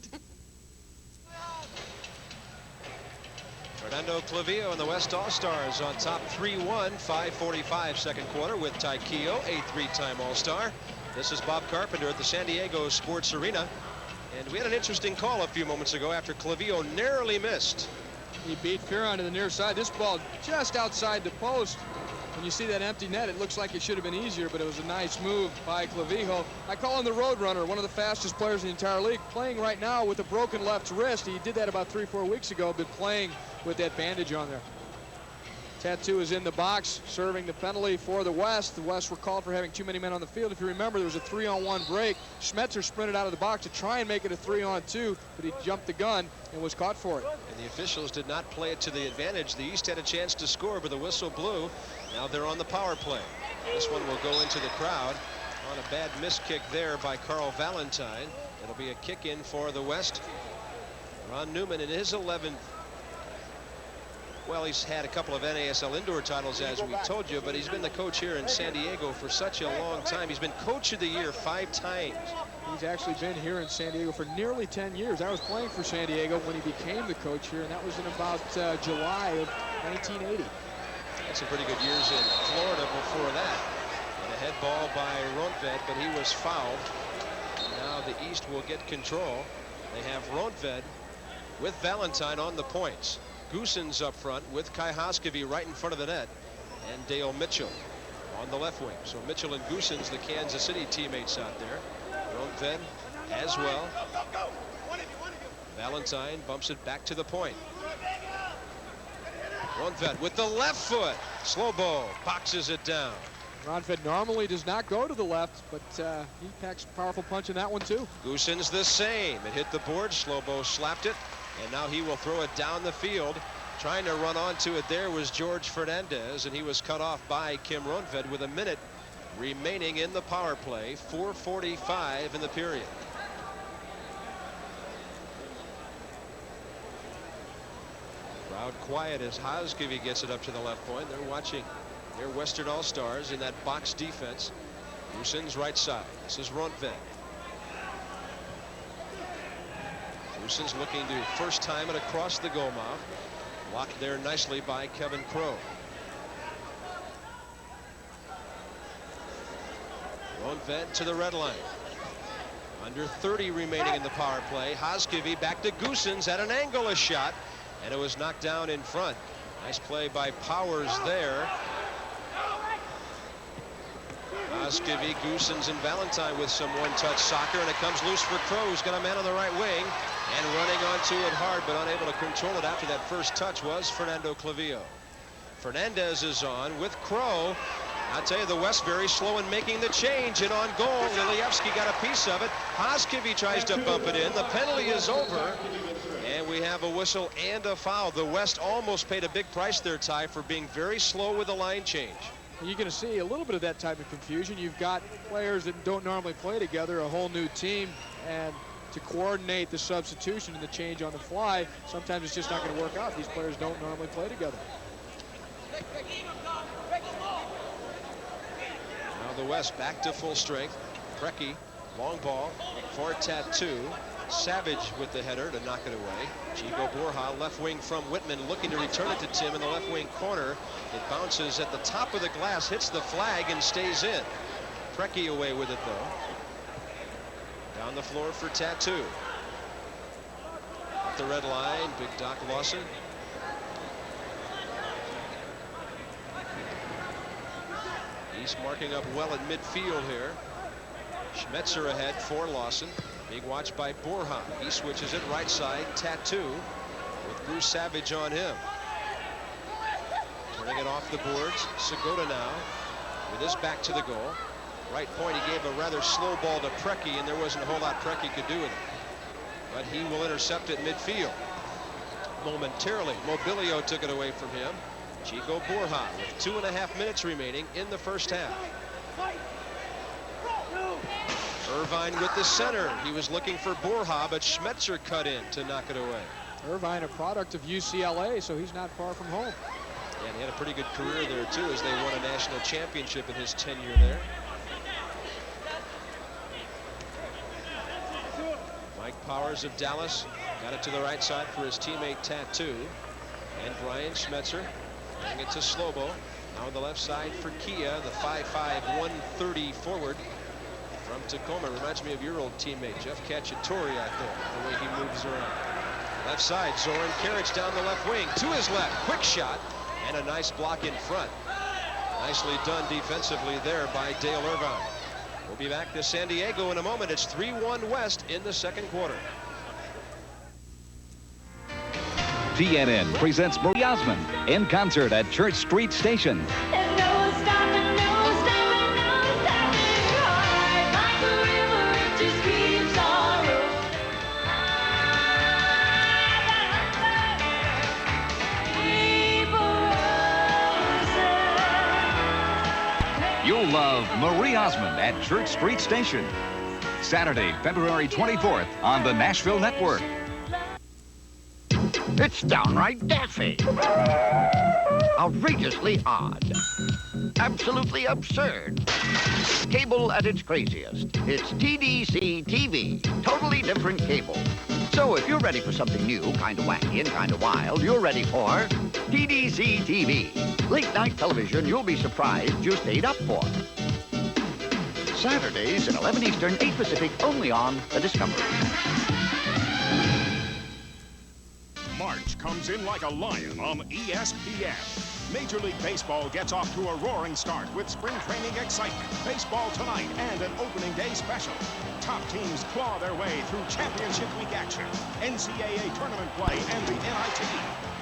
Fernando Clavillo and the West All-Stars on top 3-1, 5:45 second quarter with Ty Keogh, a three-time All-Star. This is Bob Carpenter at the San Diego Sports Arena. And we had an interesting call a few moments ago after Clavillo narrowly missed. He beat Fearon to the near side. This ball just outside the post. When you see that empty net, it looks like it should have been easier, but it was a nice move by Clavijo. I call him the Road Runner, one of the fastest players in the entire league, playing right now with a broken left wrist. He did that about 3-4 weeks ago, been playing with that bandage on there. Tattoo is in the box, serving the penalty for the West. The West were called for having too many men on the field. If you remember, there was a 3-on-1 break. Schmetzer sprinted out of the box to try and make it a 3-on-2, but he jumped the gun and was caught for it. And the officials did not play it to the advantage. The East had a chance to score, but the whistle blew. Now they're on the power play. This one will go into the crowd on a bad miss kick there by Carl Valentine. It'll be a kick in for the West. Ron Newman in his 11th. Well, he's had a couple of NASL indoor titles, as we told you, but he's been the coach here in San Diego for such a long time. He's been Coach of the Year 5 times. He's actually been here in San Diego for nearly 10 years. I was playing for San Diego when he became the coach here, and that was in about July of 1980. Had some pretty good years in Florida before that. And a head ball by Rundved, but he was fouled. And now the East will get control. They have Rundved with Valentine on the points. Goossens up front with Kai Hoskevy right in front of the net, and Dale Mitchell on the left wing. So Mitchell and Goossens, the Kansas City teammates out there. Rundved as well. Valentine bumps it back to the point. Rundved with the left foot. Slobo boxes it down. Rundved normally does not go to the left, but he packs a powerful punch in that one too. Goossens the same. It hit the board. Slobo slapped it. And now he will throw it down the field. Trying to run onto it there was George Fernandez, and he was cut off by Kim Rundved with a minute remaining in the power play. 4:45 in the period. Crowd quiet as Hoskevy gets it up to the left point. They're watching their Western All-Stars in that box defense. Goossens right side. This is Rundved. Goossens looking to first time it across the goal mouth. Blocked there nicely by Kevin Crow. Rundved to the red line. Under 30 remaining in the power play. Hoskevy back to Goossens at an angle, a shot, and it was knocked down in front. Nice play by Powers there. Hoskevy, Goossens, and Valentine with some one-touch soccer, and it comes loose for Crow, who's got a man on the right wing, and running onto it hard, but unable to control it after that first touch was Fernando Clavillo. Fernandez is on with Crow. I'll tell you, the West very slow in making the change, and on goal, Lilievsky got a piece of it. Hoskevy tries to bump it in. The penalty is over, and we have a whistle and a foul. The West almost paid a big price there, Ty, for being very slow with the line change. You're going to see a little bit of that type of confusion. You've got players that don't normally play together, a whole new team, and to coordinate the substitution and the change on the fly, sometimes it's just not going to work out. These players don't normally play together. Now the West back to full strength. Preki, long ball for Tattoo. Savage with the header to knock it away. Chico Borja, left wing from Whitman, looking to return it to Tim in the left wing corner. It bounces at the top of the glass, hits the flag, and stays in. Preki away with it, though. Down the floor for Tattoo. Up the red line, Big Doc Lawson. East marking up well at midfield here. Schmetzer ahead for Lawson. Big watch by Borja. He switches it right side. Tattoo with Bruce Savage on him. Turning it off the boards. Segota now with his back to the goal. Right point, he gave a rather slow ball to Preki, and there wasn't a whole lot Preki could do with it. But he will intercept it midfield. Momentarily, Mobilio took it away from him. Chico Borja with 2.5 minutes remaining in the first half. Irvine with the center. He was looking for Borja, but Schmetzer cut in to knock it away. Irvine, a product of UCLA, so he's not far from home. Yeah, and he had a pretty good career there, too, as they won a national championship in his tenure there. Mike Powers of Dallas got it to the right side for his teammate Tattoo. And Brian Schmetzer bring it to Slobo. Now on the left side for Kia, the 5'5", 130 forward from Tacoma. Reminds me of your old teammate, Jeff Cacciatore, out there, the way he moves around. Left side, Zoran Karic down the left wing, to his left, quick shot, and a nice block in front. Nicely done defensively there by Dale Irvine. We'll be back to San Diego in a moment. It's 3-1 West in the second quarter. TNN presents Marie Osmond in concert at Church Street Station. You'll love Marie Osmond at Church Street Station. Saturday, February 24th on the Nashville Network. It's downright daffy. Outrageously odd. Absolutely absurd. Cable at its craziest. It's TDC TV. Totally different cable. So if you're ready for something new, kind of wacky and kind of wild, you're ready for TDC TV. Late night television you'll be surprised you stayed up for. Saturdays at 11 Eastern, 8 Pacific, only on the Discovery. March comes in like a lion on ESPN. Major League Baseball gets off to a roaring start with spring training excitement, baseball tonight, and an opening day special. Top teams claw their way through championship week action, NCAA tournament play, and the NIT.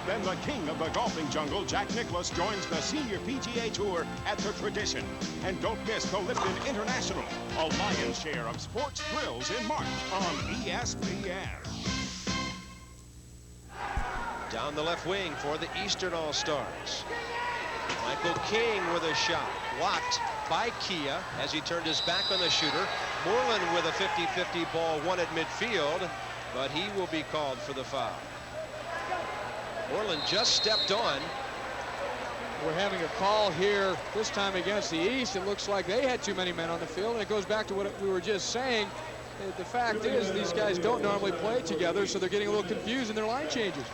Then the king of the golfing jungle, Jack Nicklaus, joins the Senior PGA Tour at the Tradition. And don't miss the Lipton International, a lion's share of sports thrills in March on ESPN. Down the left wing for the Eastern All-Stars. Michael King with a shot. Blocked by Kia as he turned his back on the shooter. Moreland with a 50-50 ball, one at midfield, but he will be called for the foul. Moreland just stepped on. We're having a call here, this time against the East. It looks like they had too many men on the field, and it goes back to what we were just saying. The fact is, these guys don't normally play together, so they're getting a little confused in their line changes.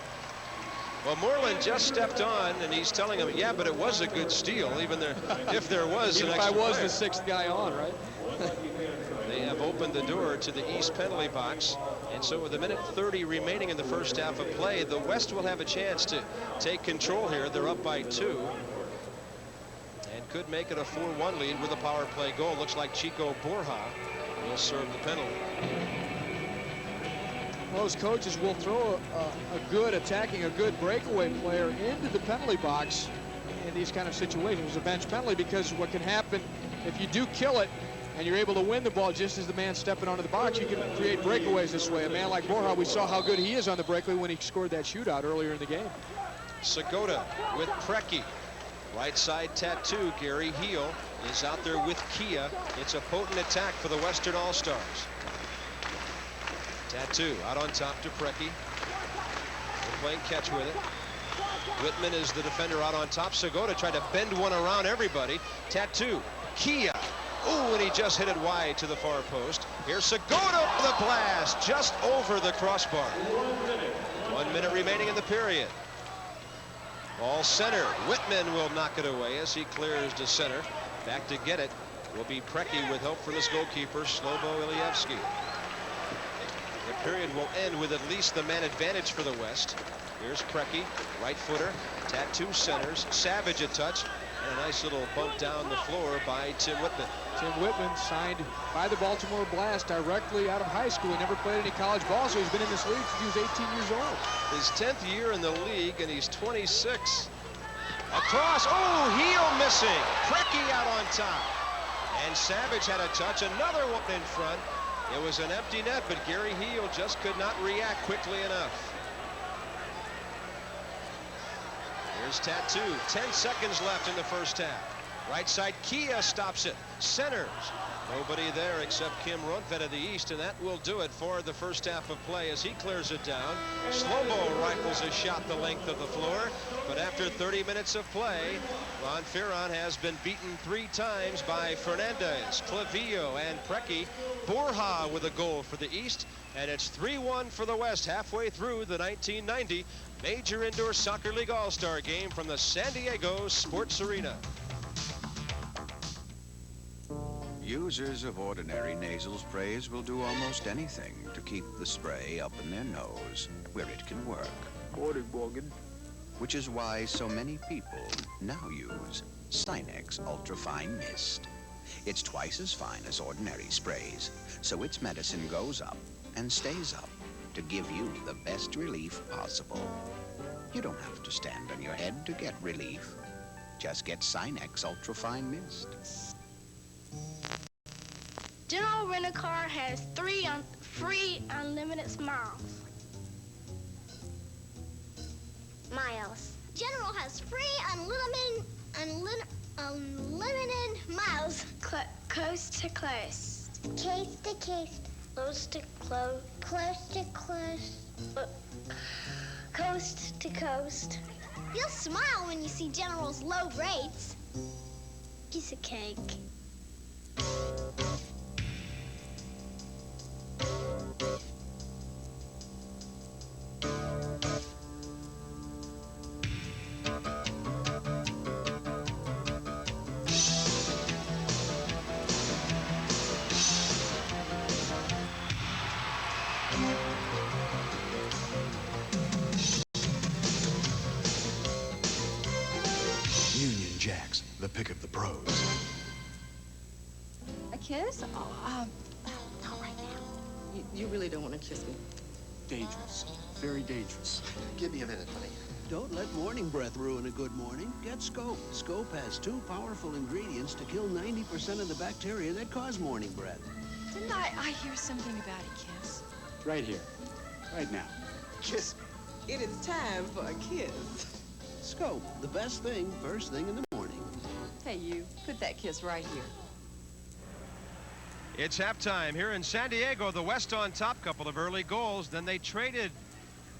Well, Moreland just stepped on, and he's telling him, yeah, but it was a good steal, even there, if there was an extra If I was player. the sixth guy on, right? They have opened the door to the East penalty box, and so with a minute 30 remaining in the first half of play, the West will have a chance to take control here. They're up by 2 and could make it a 4-1 lead with a power play goal. Looks like Chico Borja will serve the penalty. Most coaches will throw a good attacking, a good breakaway player into the penalty box in these kind of situations, a bench penalty, because what can happen if you do kill it, and you're able to win the ball just as the man stepping onto the box, you can create breakaways this way. A man like Borja, we saw how good he is on the breakaway when he scored that shootout earlier in the game. Segota with Preki. Right side tattoo, Gary Heel is out there with Kia. It's a potent attack for the Western All-Stars. Tattoo out on top to Preki. They're playing catch with it. Whitman is the defender out on top. Segota tried to bend one around everybody. Tattoo, Kia. Ooh, and he just hit it wide to the far post. Here's Segota with a blast just over the crossbar. 1 minute remaining in the period. Ball center. Whitman will knock it away as he clears to center. Back to get it will be Preki with help from his goalkeeper, Slobo Ilievsky. The period will end with at least the man advantage for the West. Here's Preki, right footer, tattoo centers, Savage a touch, and a nice little bump down the floor by Tim Whitman. Tim Whitman signed by the Baltimore Blast directly out of high school. He never played any college ball, so he's been in this league since he was 18 years old. His 10th year in the league, and he's 26. Across, oh, Heel missing. Preki out on top. And Savage had a touch, another one in front. It was an empty net, but Gary Heel just could not react quickly enough. Here's Tattoo. 10 seconds left in the first half. Right side, Kia stops it. Centers. Nobody there except Kim Rundvedt of the East, and that will do it for the first half of play as he clears it down. Slobo rifles a shot the length of the floor, but after 30 minutes of play, Ron Ferron has been beaten 3 times by Fernandez, Clavillo, and Preki. Borja with a goal for the East, and it's 3-1 for the West halfway through the 1990 Major Indoor Soccer League All-Star Game from the San Diego Sports Arena. Users of ordinary nasal sprays will do almost anything to keep the spray up in their nose, where it can work. Which is why so many people now use Sinex Ultrafine Mist. It's twice as fine as ordinary sprays, so its medicine goes up and stays up to give you the best relief possible. You don't have to stand on your head to get relief. Just get Sinex Ultrafine Mist. General Rent-A-Car has 3 free unlimited miles. General has free unlimited miles. Coast to coast. Case to case. Close to close. Close to close. Coast to coast. You'll smile when you see General's low rates. Piece of cake. Union Jacks, the pick of the pros. A kiss? Oh, not right now. You really don't want to kiss me. Dangerous. Very dangerous. Give me a minute, honey. Don't let morning breath ruin a good morning. Get Scope. Scope has 2 powerful ingredients to kill 90% of the bacteria that cause morning breath. Didn't I hear something about a kiss? Right here. Right now. Kiss me. It is time for a kiss. Scope, the best thing first thing in the morning. Hey, you. Put that kiss right here. It's halftime here in San Diego. The West on top, couple of early goals. Then they traded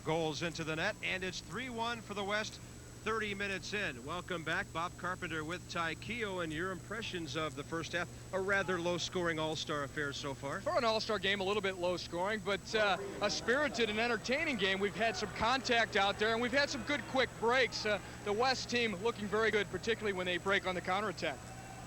goals into the net, and it's 3-1 for the West 30 minutes in. Welcome back. Bob Carpenter with Ty Keogh, and your impressions of the first half. A rather low-scoring all-star affair so far. For an all-star game, a little bit low-scoring, but a spirited and entertaining game. We've had some contact out there, and we've had some good quick breaks. The West team looking very good, particularly when they break on the counterattack.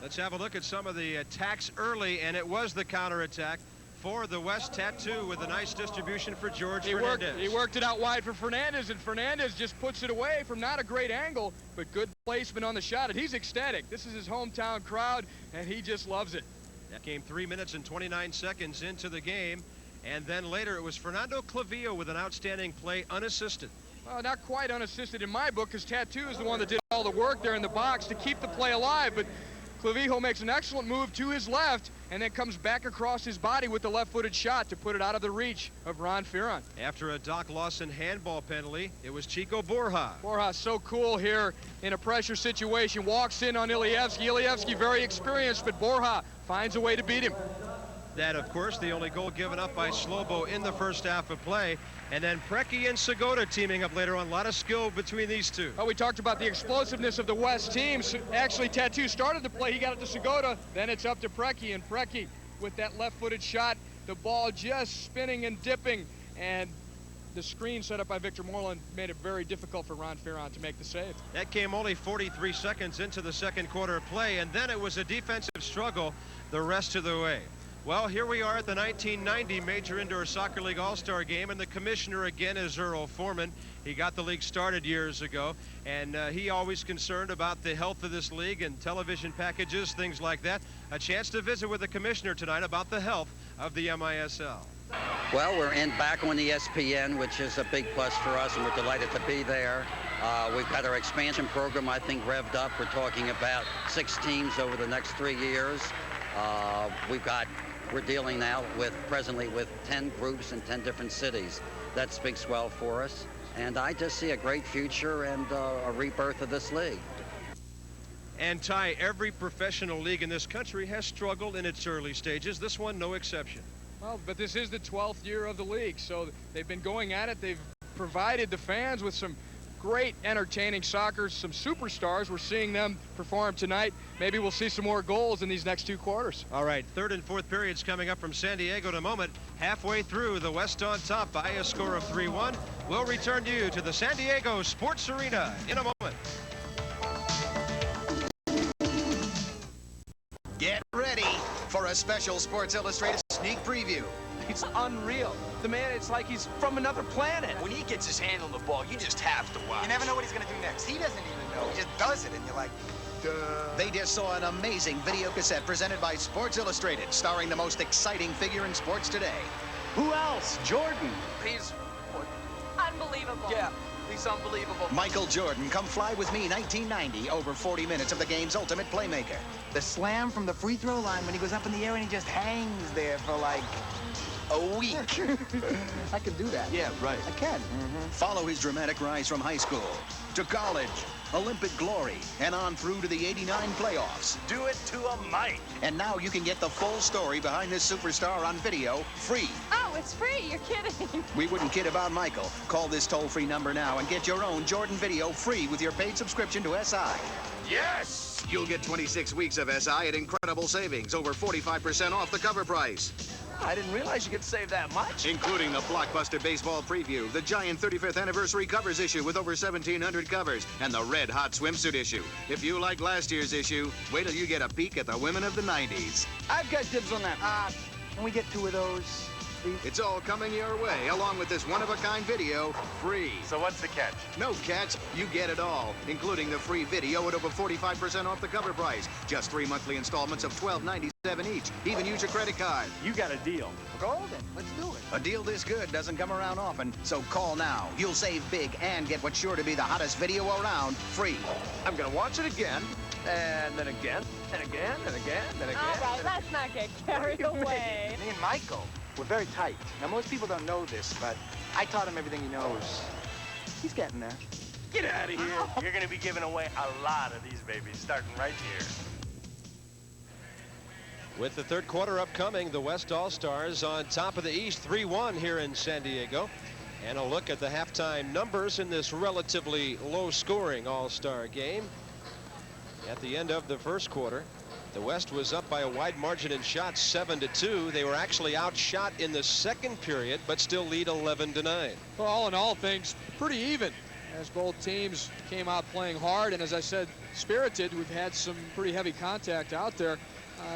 Let's have a look at some of the attacks early, and it was the counterattack for the West. Tattoo with a nice distribution for George Fernandez. He worked it out wide for Fernandez, and Fernandez just puts it away from not a great angle, but good placement on the shot, and he's ecstatic. This is his hometown crowd, and he just loves it. That came 3 minutes and 29 seconds into the game, and then later it was Fernando Clavillo with an outstanding play unassisted. Well, not quite unassisted in my book, because Tattoo is the one that did all the work there in the box to keep the play alive, but Clavijo makes an excellent move to his left and then comes back across his body with the left-footed shot to put it out of the reach of Ron Ferron. After a Doc Lawson handball penalty, it was Chico Borja. Borja so cool here in a pressure situation. Walks in on Ilievsky. Ilievsky very experienced, but Borja finds a way to beat him. That, of course, the only goal given up by Slobo in the first half of play. And then Preki and Segota teaming up later on. A lot of skill between these two. Well, we talked about the explosiveness of the West team. Actually, Tattoo started the play. He got it to Segota. Then it's up to Preki. And Preki with that left-footed shot. The ball just spinning and dipping. And the screen set up by Victor Moreland made it very difficult for Ron Ferron to make the save. That came only 43 seconds into the second quarter of play. And then it was a defensive struggle the rest of the way. Well, here we are at the 1990 Major Indoor Soccer League All-Star Game, and the commissioner again is Earl Foreman. He got the league started years ago, and he always concerned about the health of this league and television packages, things like that. A chance to visit with the commissioner tonight about the health of the MISL. Well, we're back on the ESPN, which is a big plus for us, and we're delighted to be there. We've got our expansion program, I think, revved up. We're talking about 6 teams over the next 3 years. We're dealing now presently with 10 groups in 10 different cities. That speaks well for us. And I just see a great future and a rebirth of this league. And Ty, every professional league in this country has struggled in its early stages. This one, no exception. Well, but this is the 12th year of the league, so they've been going at it. They've provided the fans with some great entertaining soccer, some superstars. We're seeing them perform tonight. Maybe we'll see some more goals in these next 2 quarters. All right, third and fourth periods coming up from San Diego in a moment. Halfway through, the West on top by a score of 3-1. We'll return you to the San Diego Sports Arena in a moment. Get ready for a special Sports Illustrated sneak preview. It's unreal. The man, it's like he's from another planet. When he gets his hand on the ball, you just have to watch. You never know what he's going to do next. He doesn't even know. He just does it, and you're like, duh. They just saw an amazing video cassette presented by Sports Illustrated, starring the most exciting figure in sports today. Who else? Jordan. He's unbelievable. Yeah, he's unbelievable. Michael Jordan, come fly with me, 1990, over 40 minutes of the game's ultimate playmaker. The slam from the free throw line when he goes up in the air and he just hangs there for like a week. I can do that. Yeah, right. I can. Follow his dramatic rise from high school to college, Olympic glory, and on through to the '89 playoffs. Do it to a mic. And now you can get the full story behind this superstar on video, free. Oh, it's free. You're kidding. We wouldn't kid about Michael. Call this toll-free number now and get your own Jordan video free with your paid subscription to SI. Yes! You'll get 26 weeks of SI at incredible savings, over 45% off the cover price. I didn't realize you could save that much. Including the blockbuster baseball preview, the giant 35th anniversary covers issue with over 1,700 covers, and the red hot swimsuit issue. If you like last year's issue, wait till you get a peek at the women of the 90s. I've got dibs on that. Can we get 2 of those, please? It's all coming your way, along with this one-of-a-kind video, free. So what's the catch? No catch. You get it all, including the free video at over 45% off the cover price. Just 3 monthly installments of $12.97 each. Even use your credit card. You got a deal. Go then. Let's do it. A deal this good doesn't come around often, so call now. You'll save big and get what's sure to be the hottest video around, free. I'm gonna watch it again, and then again, and again, and again, and again. All right, let's not get carried away. Me and Michael, we're very tight. Now, most people don't know this, but I taught him everything he knows. He's getting there. Get out of here. You're gonna be giving away a lot of these babies, starting right here. With the third quarter upcoming, the West All-Stars on top of the East, 3-1 here in San Diego. And a look at the halftime numbers in this relatively low-scoring All-Star game. At the end of the first quarter, the West was up by a wide margin in shots, 7-2. They were actually outshot in the second period, but still lead 11-9. Well, all in all, things pretty even as both teams came out playing hard. And as I said, spirited. We've had some pretty heavy contact out there.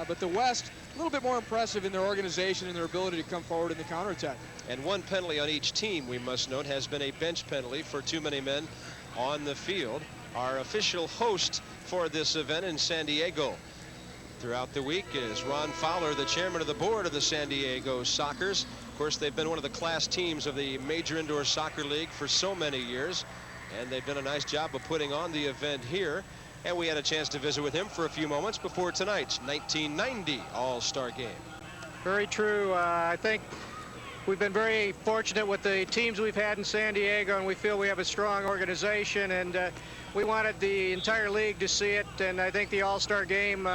But the West, a little bit more impressive in their organization and their ability to come forward in the counterattack. And one penalty on each team, we must note, has been a bench penalty for too many men on the field. Our official host for this event in San Diego throughout the week is Ron Fowler, the chairman of the board of the San Diego Sockers. Of course, they've been one of the class teams of the Major Indoor Soccer League for so many years, and they've done a nice job of putting on the event here. And we had a chance to visit with him for a few moments before tonight's 1990 All-Star game. Very true. I think we've been very fortunate with the teams we've had in San Diego, and we feel we have a strong organization, and we wanted the entire league to see it, and I think the All-Star game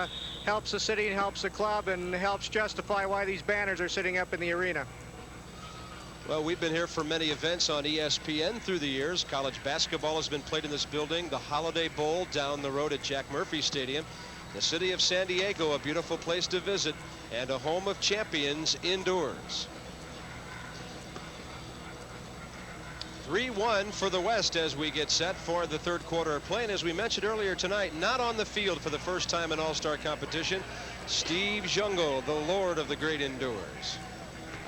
helps the city and helps the club and helps justify why these banners are sitting up in the arena. Well, we've been here for many events on ESPN through the years. College basketball has been played in this building. The Holiday Bowl down the road at Jack Murphy Stadium. The city of San Diego, a beautiful place to visit, and a home of champions indoors. 3-1 for the West as we get set for the third quarter of play. And as we mentioned earlier tonight, not on the field for the first time in All-Star competition, Steve Jungle, the Lord of the Great Indoors.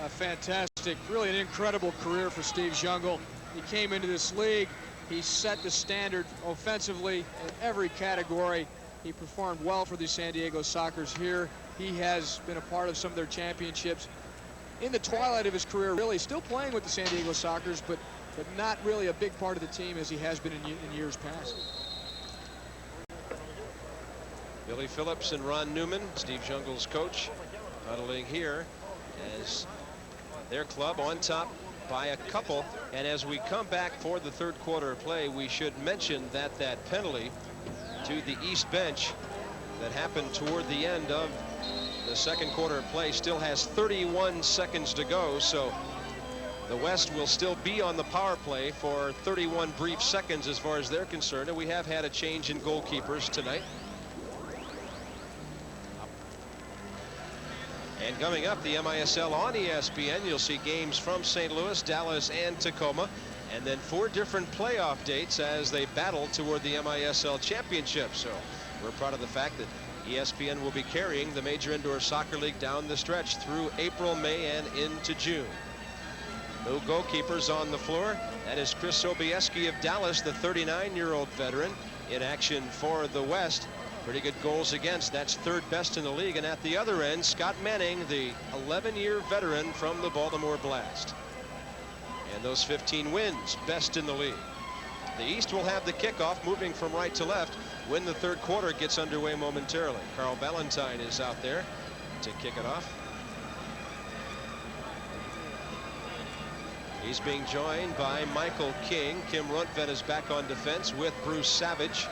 Fantastic, really an incredible career for Steve Jungle. He came into this league, he set the standard offensively in every category. He performed well for the San Diego Sockers here. He has been a part of some of their championships. In the twilight of his career, really still playing with the San Diego Sockers, but not really a big part of the team as he has been in years past. Billy Phillips and Ron Newman, Steve Jungle's coach, huddling here as their club on top by a couple. And as we come back for the third quarter of play, we should mention that penalty to the East bench that happened toward the end of the second quarter of play still has 31 seconds to go. So the West will still be on the power play for 31 brief seconds as far as they're concerned. And we have had a change in goalkeepers tonight. And coming up, the MISL on ESPN, you'll see games from St. Louis, Dallas, and Tacoma, and then 4 different playoff dates as they battle toward the MISL championship. So we're proud of the fact that ESPN will be carrying the Major Indoor Soccer League down the stretch through April, May, and into June. No goalkeepers on the floor. That is Chris Sobieski of Dallas, the 39-year-old veteran, in action for the West. Pretty good goals against. That's third best in the league. And at the other end, Scott Manning, the 11-year veteran from the Baltimore Blast. And those 15 wins, best in the league. The East will have the kickoff moving from right to left when the third quarter gets underway momentarily. Carl Valentine is out there to kick it off. He's being joined by Michael King. Kim Runtvedt is back on defense with Bruce Savage.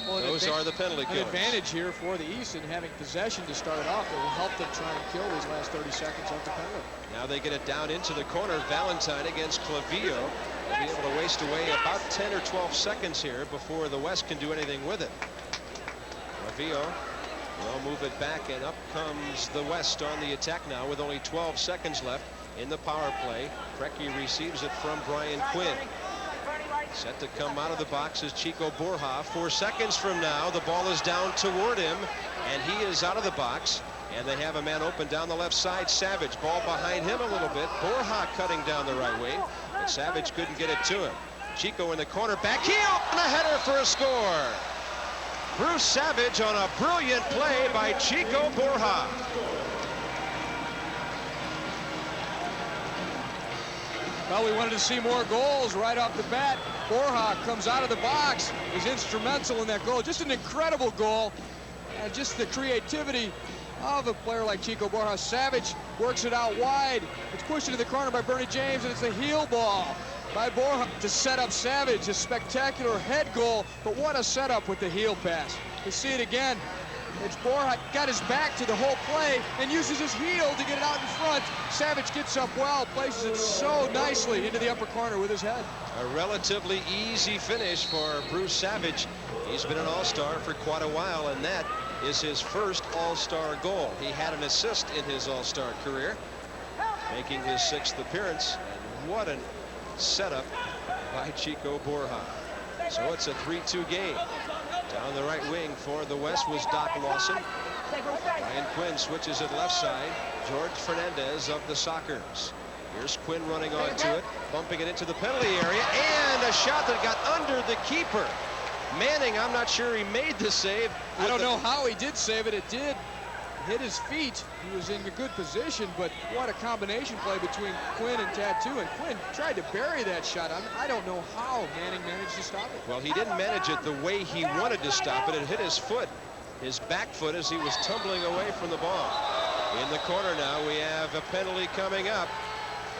Well, those are the penalty killers. An advantage here for the East in having possession to start off that will help them try and kill these last 30 seconds of the penalty. Now they get it down into the corner. Valentine against Clavillo. They'll be able to waste away about 10 or 12 seconds here before the West can do anything with it. Clavillo will move it back, and up comes the West on the attack now with only 12 seconds left in the power play. Preki receives it from Brian Quinn. Set to come out of the box is Chico Borja. 4 seconds from now, the ball is down toward him, and he is out of the box. And they have a man open down the left side. Savage, ball behind him a little bit. Borja cutting down the right wing, but Savage couldn't get it to him. Chico in the corner, back heel, and a header for a score. Bruce Savage on a brilliant play by Chico Borja. Well, we wanted to see more goals right off the bat. Borja comes out of the box. He's instrumental in that goal. Just an incredible goal. And just the creativity of a player like Chico Borja. Savage works it out wide. It's pushed into the corner by Bernie James, and it's a heel ball by Borja to set up Savage. A spectacular head goal, but what a setup with the heel pass. You see it again. It's Borja got his back to the whole play and uses his heel to get it out in front. Savage gets up well, places it so nicely into the upper corner with his head. A relatively easy finish for Bruce Savage. He's been an all-star for quite a while, and that is his first all-star goal. He had an assist in his all-star career, making his 6th appearance. And what a setup by Chico Borja. So it's a 3-2 game. Down the right wing for the West was Doc Lawson. Ryan Quinn switches it left side. George Fernandez of the Sockers. Here's Quinn running onto it, bumping it into the penalty area, and a shot that got under the keeper. Manning, I'm not sure he made the save. I don't know how he did save it. It did hit his feet. He was in a good position, but what a combination play between Quinn and Tattoo. And Quinn tried to bury that shot. I don't know how Manning managed to stop it. Well, he didn't manage it the way he wanted to stop it. It hit his foot, his back foot, as he was tumbling away from the ball. In the corner now, we have a penalty coming up.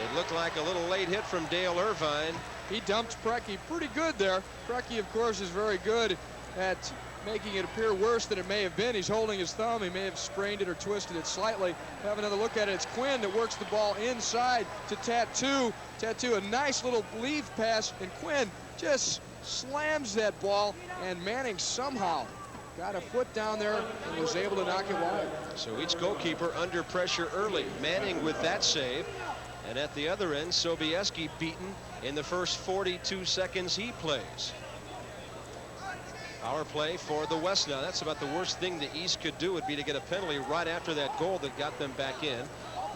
It looked like a little late hit from Dale Irvine. He dumped Preki pretty good there. Preki, of course, is very good at making it appear worse than it may have been. He's holding his thumb. He may have sprained it or twisted it slightly. We'll have another look at it. It's Quinn that works the ball inside to Tattoo. Tattoo, a nice little leave pass, and Quinn just slams that ball, and Manning somehow got a foot down there and was able to knock it wide. So each goalkeeper under pressure early. Manning with that save. And at the other end, Sobieski beaten in the first 42 seconds he plays. Power play for the West now. That's about the worst thing the East could do, would be to get a penalty right after that goal that got them back in.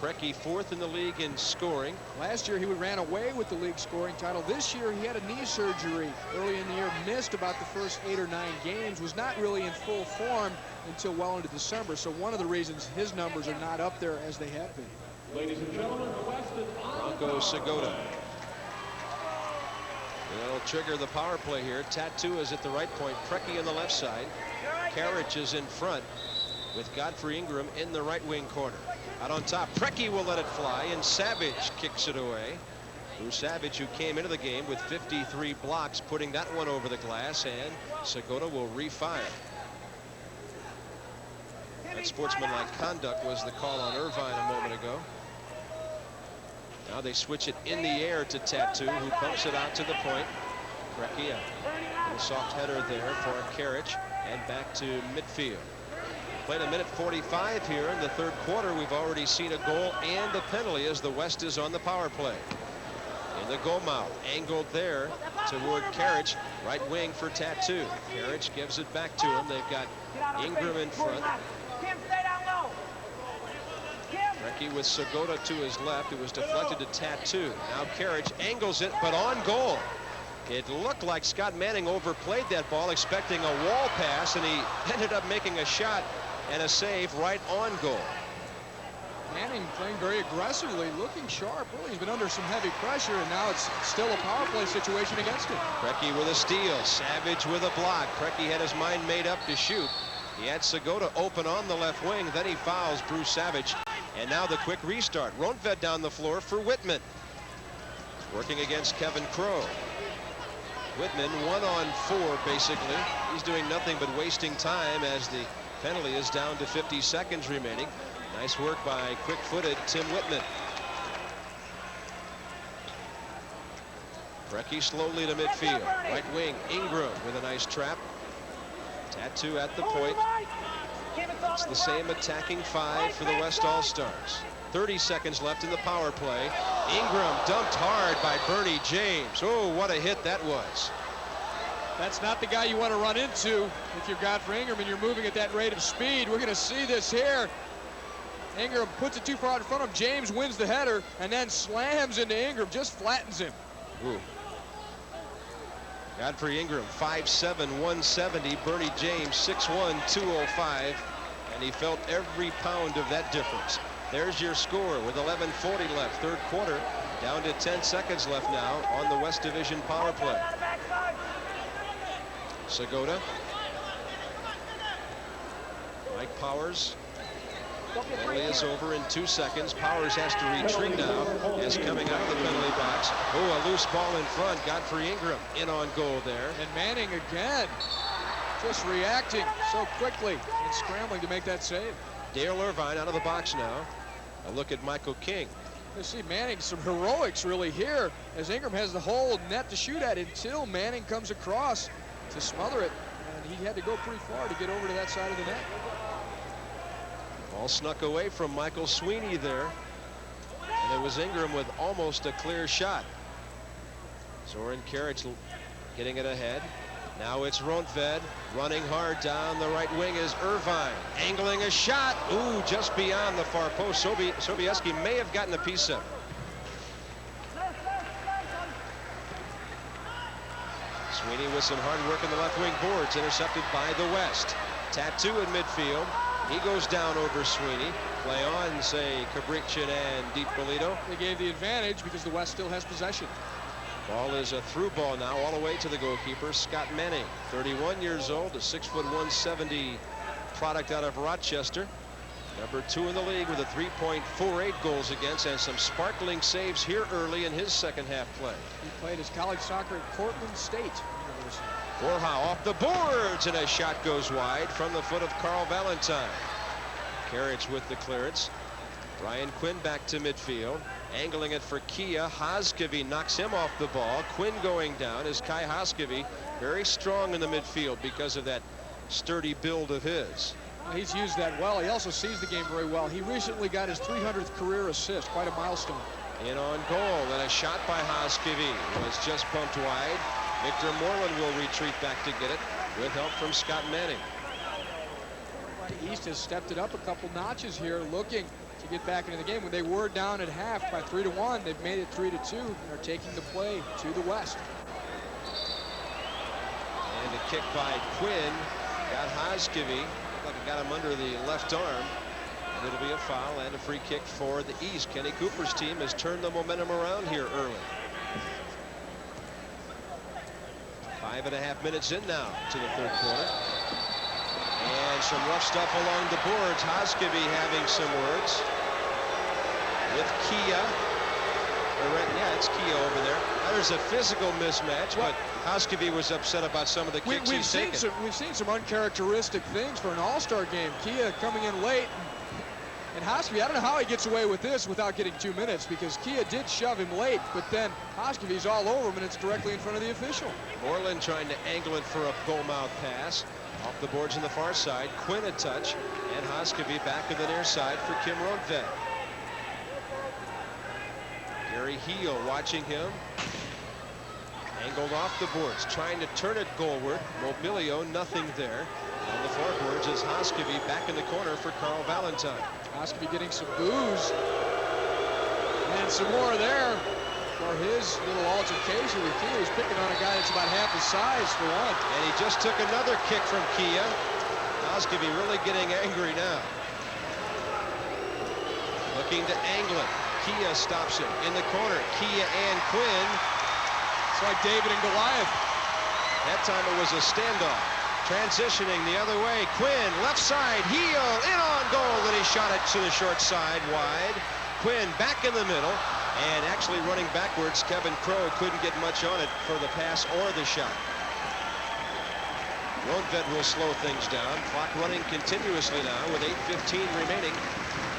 Preki fourth in the league in scoring. Last year he ran away with the league scoring title. This year he had a knee surgery early in the year, missed about the first 8 or 9 games, was not really in full form until well into December. So one of the reasons his numbers are not up there as they have been. Ladies and gentlemen, the West is Bronco Segota. That'll trigger the power play here. Tattoo is at the right point. Preki on the left side. Carriage is in front with Godfrey Ingram in the right wing corner. Out on top, Preki will let it fly, and Savage kicks it away. Bruce Savage, who came into the game with 53 blocks, putting that one over the glass, and Segota will refire. That sportsmanlike conduct was the call on Irvine a moment ago. Now they switch it in the air to Tattoo, who pumps it out to the point. Preki, a little soft header there for Carriage, and back to midfield. Played a minute 45 here in the third quarter. We've already seen a goal and a penalty as the West is on the power play. In the goal mouth, angled there toward Carriage, right wing for Tattoo. Carriage gives it back to him. They've got Ingram in front. Preki with Segota to his left. It was deflected to Tattoo. Now Carriage angles it, but on goal. It looked like Scott Manning overplayed that ball, expecting a wall pass, and he ended up making a shot and a save right on goal. Manning playing very aggressively, looking sharp. Really, he's been under some heavy pressure, and now it's still a power play situation against him. Preki with a steal. Savage with a block. Preki had his mind made up to shoot. He had Segota open on the left wing. Then he fouls Bruce Savage. And now the quick restart. Ronfed down the floor for Whitman. Working against Kevin Crow. Whitman 1-on-4 basically. He's doing nothing but wasting time as the penalty is down to 50 seconds remaining. Nice work by quick-footed Tim Whitman. Preki slowly to midfield. Right wing, Ingram with a nice trap. Tattoo at the point. It's the same attacking five for the West All-Stars. 30 seconds left in the power play. Ingram dumped hard by Bernie James. Oh, what a hit that was. That's not the guy you want to run into if you're Godfrey Ingram and you're moving at that rate of speed. We're going to see this here. Ingram puts it too far out in front of him. James wins the header and then slams into Ingram, just flattens him. Ooh. Godfrey Ingram, 5'7", 170. Bernie James, 6'1", 205. And he felt every pound of that difference. There's your score with 11:40 left. Third quarter, down to 10 seconds left now on the West Division power play. Segota. Mike Powers. Penalty is over in 2 seconds. Powers has to retreat now as coming out of the penalty box. Oh, a loose ball in front. Godfrey Ingram in on goal there. And Manning again, just reacting so quickly and scrambling to make that save. Dale Irvine out of the box now. A look at Michael King. You see Manning, some heroics really here as Ingram has the whole net to shoot at until Manning comes across to smother it. And he had to go pretty far to get over to that side of the net. Ball snuck away from Michael Sweeney there. And it was Ingram with almost a clear shot. Zoran Karic getting it ahead. Now it's Ronfed running hard down the right wing is Irvine. Angling a shot. Ooh, just beyond the far post. Sobieski may have gotten a piece of it. Sweeney with some hard work in the left wing boards. Intercepted by the West. Tattoo in midfield. He goes down over Sweeney. Play on, say, Cabrichin and DiPolito. They gave the advantage because the West still has possession. Ball is a through ball now, all the way to the goalkeeper, Scott Manning, 31 years old, a 6'1", 170 product out of Rochester. Number 2 in the league with a 3.48 goals against and some sparkling saves here early in his second half play. He played his college soccer at Cortland State University. Borja off the boards, and a shot goes wide from the foot of Carl Valentine. Carriage with the clearance. Brian Quinn back to midfield. Angling it for Kia. Hoskevy knocks him off the ball. Quinn going down as Kai Hoskevy, very strong in the midfield because of that sturdy build of his. He's used that well. He also sees the game very well. He recently got his 300th career assist, quite a milestone. In on goal, and a shot by Hoskevy was just pumped wide. Victor Moreland will retreat back to get it with help from Scott Manning. The East has stepped it up a couple notches here, looking to get back into the game. When they were down at half by 3-1, they've made it 3-2 and are taking the play to the West. And a kick by Quinn got Hoskevy, like it got him under the left arm. And it'll be a foul and a free kick for the East. Kenny Cooper's team has turned the momentum around here early. 5.5 minutes in now to the third quarter. And some rough stuff along the boards. Hoskevy having some words with Kia. Yeah, it's Kia over there. There's a physical mismatch, but Hoskevy was upset about some of the kicks he's taken. We've seen some uncharacteristic things for an all-star game. Kia coming in late. And Hoskevy, I don't know how he gets away with this without getting 2 minutes, because Kia did shove him late, but then Hoskevy's all over him, and it's directly in front of the official. Moreland trying to angle it for a goal mouth pass. Off the boards on the far side. Quinn a touch, and Hoskevy back to the near side for Kim Rundvedt. Gary Heel watching him. Angled off the boards, trying to turn it goalward. Mobilio, nothing there. On the far boards is Hoskevy back in the corner for Carl Valentine. Hoskevy getting some boos. And some more there for his little altercation with Kia. He's picking on a guy that's about half his size for one. And he just took another kick from Kia. Hoskevy really getting angry now. Looking to angle it. Kia stops him in the corner. Kia and Quinn. It's like David and Goliath. That time it was a standoff. Transitioning the other way. Quinn, left side, Heel, in on goal, and he shot it to the short side, wide. Quinn back in the middle, and actually running backwards. Kevin Crowe couldn't get much on it for the pass or the shot. Rundvedt will slow things down. Clock running continuously now with 8:15 remaining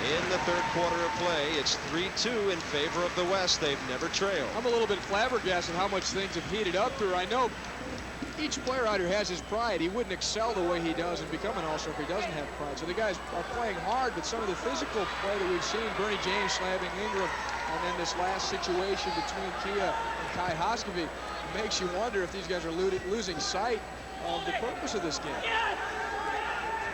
in the third quarter of play. It's 3-2 in favor of the West. They've never trailed. I'm a little bit flabbergasted how much things have heated up here. I know each player out here has his pride. He wouldn't excel the way he does and become an all-star if he doesn't have pride. So the guys are playing hard, but some of the physical play that we've seen, Bernie James slamming Ingram, and then this last situation between Kia and Kai Hoskevy, makes you wonder if these guys are losing sight of the purpose of this game.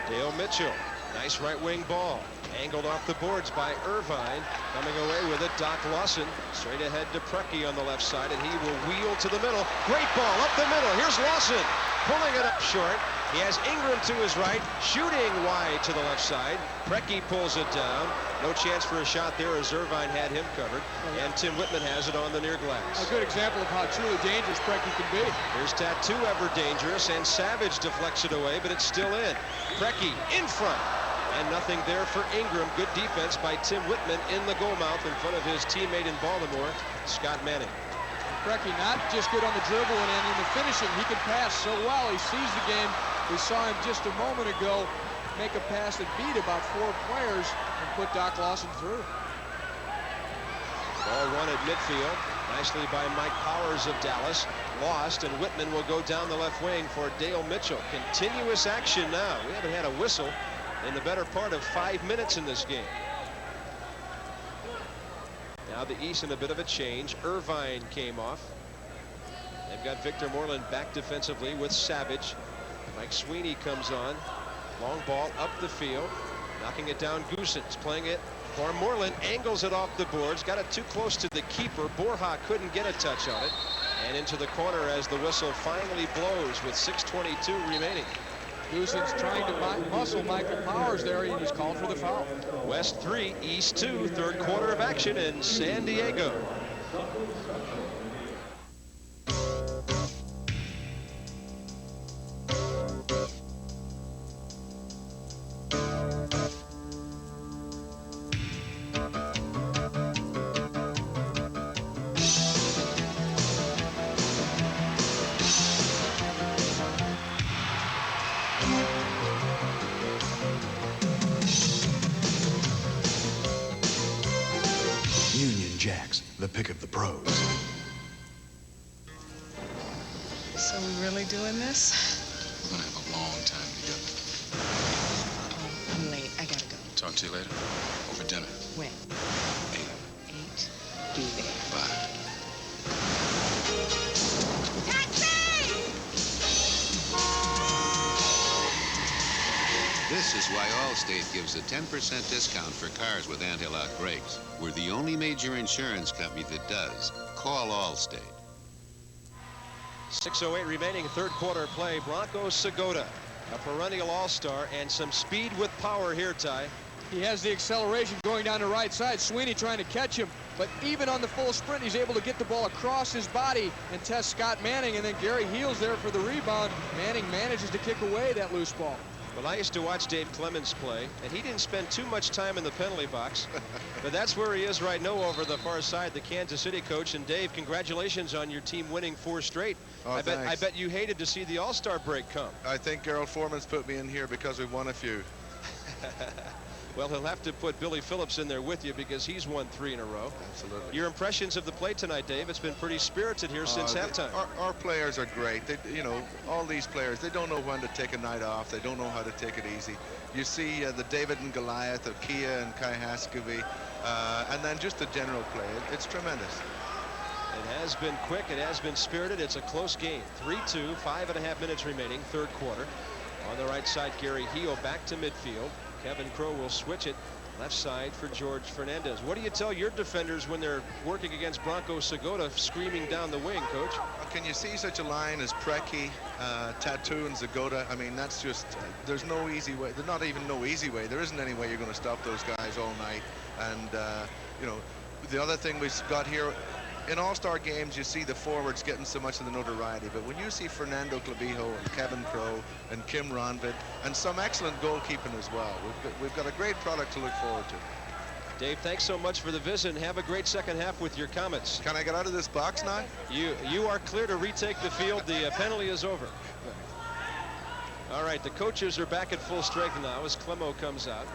Dale Mitchell, nice right wing ball. Angled off the boards by Irvine. Coming away with it, Doc Lawson. Straight ahead to Preki on the left side, and he will wheel to the middle. Great ball up the middle. Here's Lawson pulling it up short. He has Ingram to his right, shooting wide to the left side. Preki pulls it down. No chance for a shot there as Irvine had him covered. And Tim Whitman has it on the near glass. A good example of how truly dangerous Preki can be. Here's Tattoo, ever dangerous, and Savage deflects it away, but it's still in. Preki in front. And nothing there for Ingram. Good defense by Tim Whitman in the goal mouth in front of his teammate in Baltimore, Scott Manning. Preki not just good on the dribble and in the finishing. He can pass so well. He sees the game. We saw him just a moment ago make a pass that beat about 4 players and put Doc Lawson through. Ball run at midfield. Nicely by Mike Powers of Dallas. Lost, and Whitman will go down the left wing for Dale Mitchell. Continuous action now. We haven't had a whistle in the better part of 5 minutes in this game. Now the East in a bit of a change. Irvine came off. They've got Victor Moreland back defensively with Savage. Mike Sweeney comes on. Long ball up the field. Knocking it down. Goosens playing it for Moreland. Angles it off the boards. Got it too close to the keeper. Borja couldn't get a touch on it. And into the corner as the whistle finally blows with 6:22 remaining. Goosen's trying to muscle Michael Powers there, and he's called for the foul. West 3, East 2, third quarter of action in San Diego. Union Jacks, the pick of the pros. So we really doing this? We're gonna have a long time together. Uh-oh, I'm late. I gotta go. Talk to you later. Over dinner. When? 8. 8. Be there. Bye. This is why Allstate gives a 10% discount for cars with anti-lock brakes. We're the only major insurance company that does. Call Allstate. 6:08 remaining, third quarter play. Bronco Segota, a perennial all-star, and some speed with power here, Ty. He has the acceleration going down the right side. Sweeney trying to catch him, but even on the full sprint, he's able to get the ball across his body and test Scott Manning, and then Gary Heels there for the rebound. Manning manages to kick away that loose ball. Well, I used to watch Dave Clemens play, and he didn't spend too much time in the penalty box, but that's where he is right now over the far side, the Kansas City coach. And Dave, congratulations on your team winning 4 straight. Oh, I bet you hated to see the All-Star break come. I think Gerald Foreman's put me in here because we've won a few. Well, he'll have to put Billy Phillips in there with you because he's won 3 in a row. Absolutely. Your impressions of the play tonight, Dave? It's been pretty spirited here since halftime. Our players are great. They, you know, all these players, they don't know when to take a night off. They don't know how to take it easy. You see the David and Goliath of Kia and Kai Haskavy, and then just the general play. It's tremendous. It has been quick. It has been spirited. It's a close game. 3-2, 5.5 minutes remaining, third quarter. On the right side, Gary Heel back to midfield. Kevin Crow will switch it left side for George Fernandez. What do you tell your defenders when they're working against Bronco Segota screaming down the wing, Coach? Can you see such a line as Preki, Tattoo, and Segota? I mean, that's just, there's no easy way. There's not even no easy way. There isn't any way you're going to stop those guys all night. And, you know, the other thing we've got here, in all-star games, you see the forwards getting so much of the notoriety, but when you see Fernando Clavijo and Kevin Crow and Kim Ronvid and some excellent goalkeeping as well, we've got a great product to look forward to. Dave, thanks so much for the visit, and have a great second half with your Comets. Can I get out of this box now? You are clear to retake the field. The penalty is over. All right, the coaches are back at full strength now as Clemo comes out.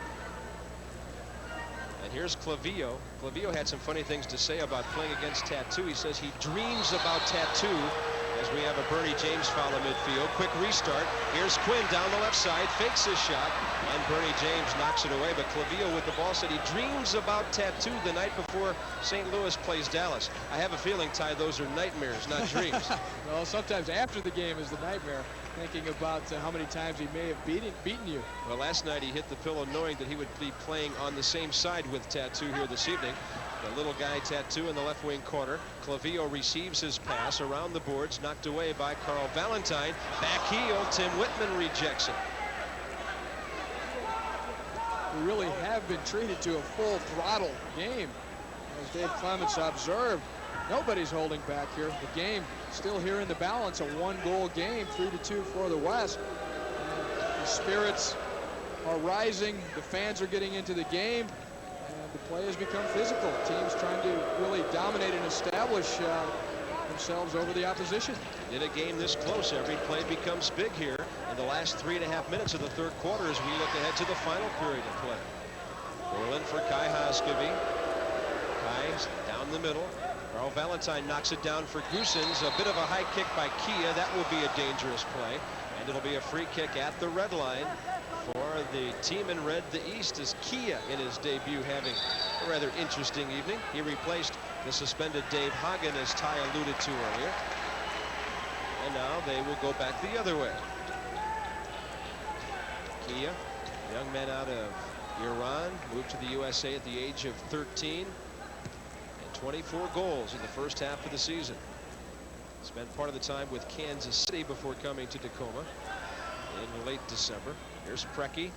And here's Clavijo. Clavijo had some funny things to say about playing against Tattoo. He says he dreams about Tattoo as we have a Bernie James foul in midfield. Quick restart. Here's Quinn down the left side, fakes his shot, and Bernie James knocks it away. But Clavijo with the ball said he dreams about Tattoo the night before St. Louis plays Dallas. I have a feeling, Ty, those are nightmares, not dreams. Well, sometimes after the game is the nightmare, thinking about how many times he may have beaten you. Well, last night he hit the pillow knowing that he would be playing on the same side with Tattoo here this evening. The little guy Tattoo in the left wing corner. Clavijo receives his pass around the boards, knocked away by Carl Valentine. Back heel, Tim Whitman rejects it. We really have been treated to a full throttle game. As Dave Clements observed, nobody's holding back here. The game still here in the balance, a 1-goal game, 3-2 for the West. The spirits are rising, the fans are getting into the game, and the play has become physical. Teams trying to really dominate and establish themselves over the opposition. In a game this close, every play becomes big here in the last 3.5 minutes of the third quarter as we look ahead to the final period of play. Borland for Kai Haskavy. Kai's down the middle. Carl Valentine knocks it down for Goossens. A bit of a high kick by Kia. That will be a dangerous play. And it'll be a free kick at the red line for the team in red, the East, as Kia in his debut having a rather interesting evening. He replaced the suspended Dave Hagen, as Ty alluded to earlier. And now they will go back the other way. Kia, young man out of Iran, moved to the USA at the age of 13. 24 goals in the first half of the season. Spent part of the time with Kansas City before coming to Tacoma. in late December. Here's Preki.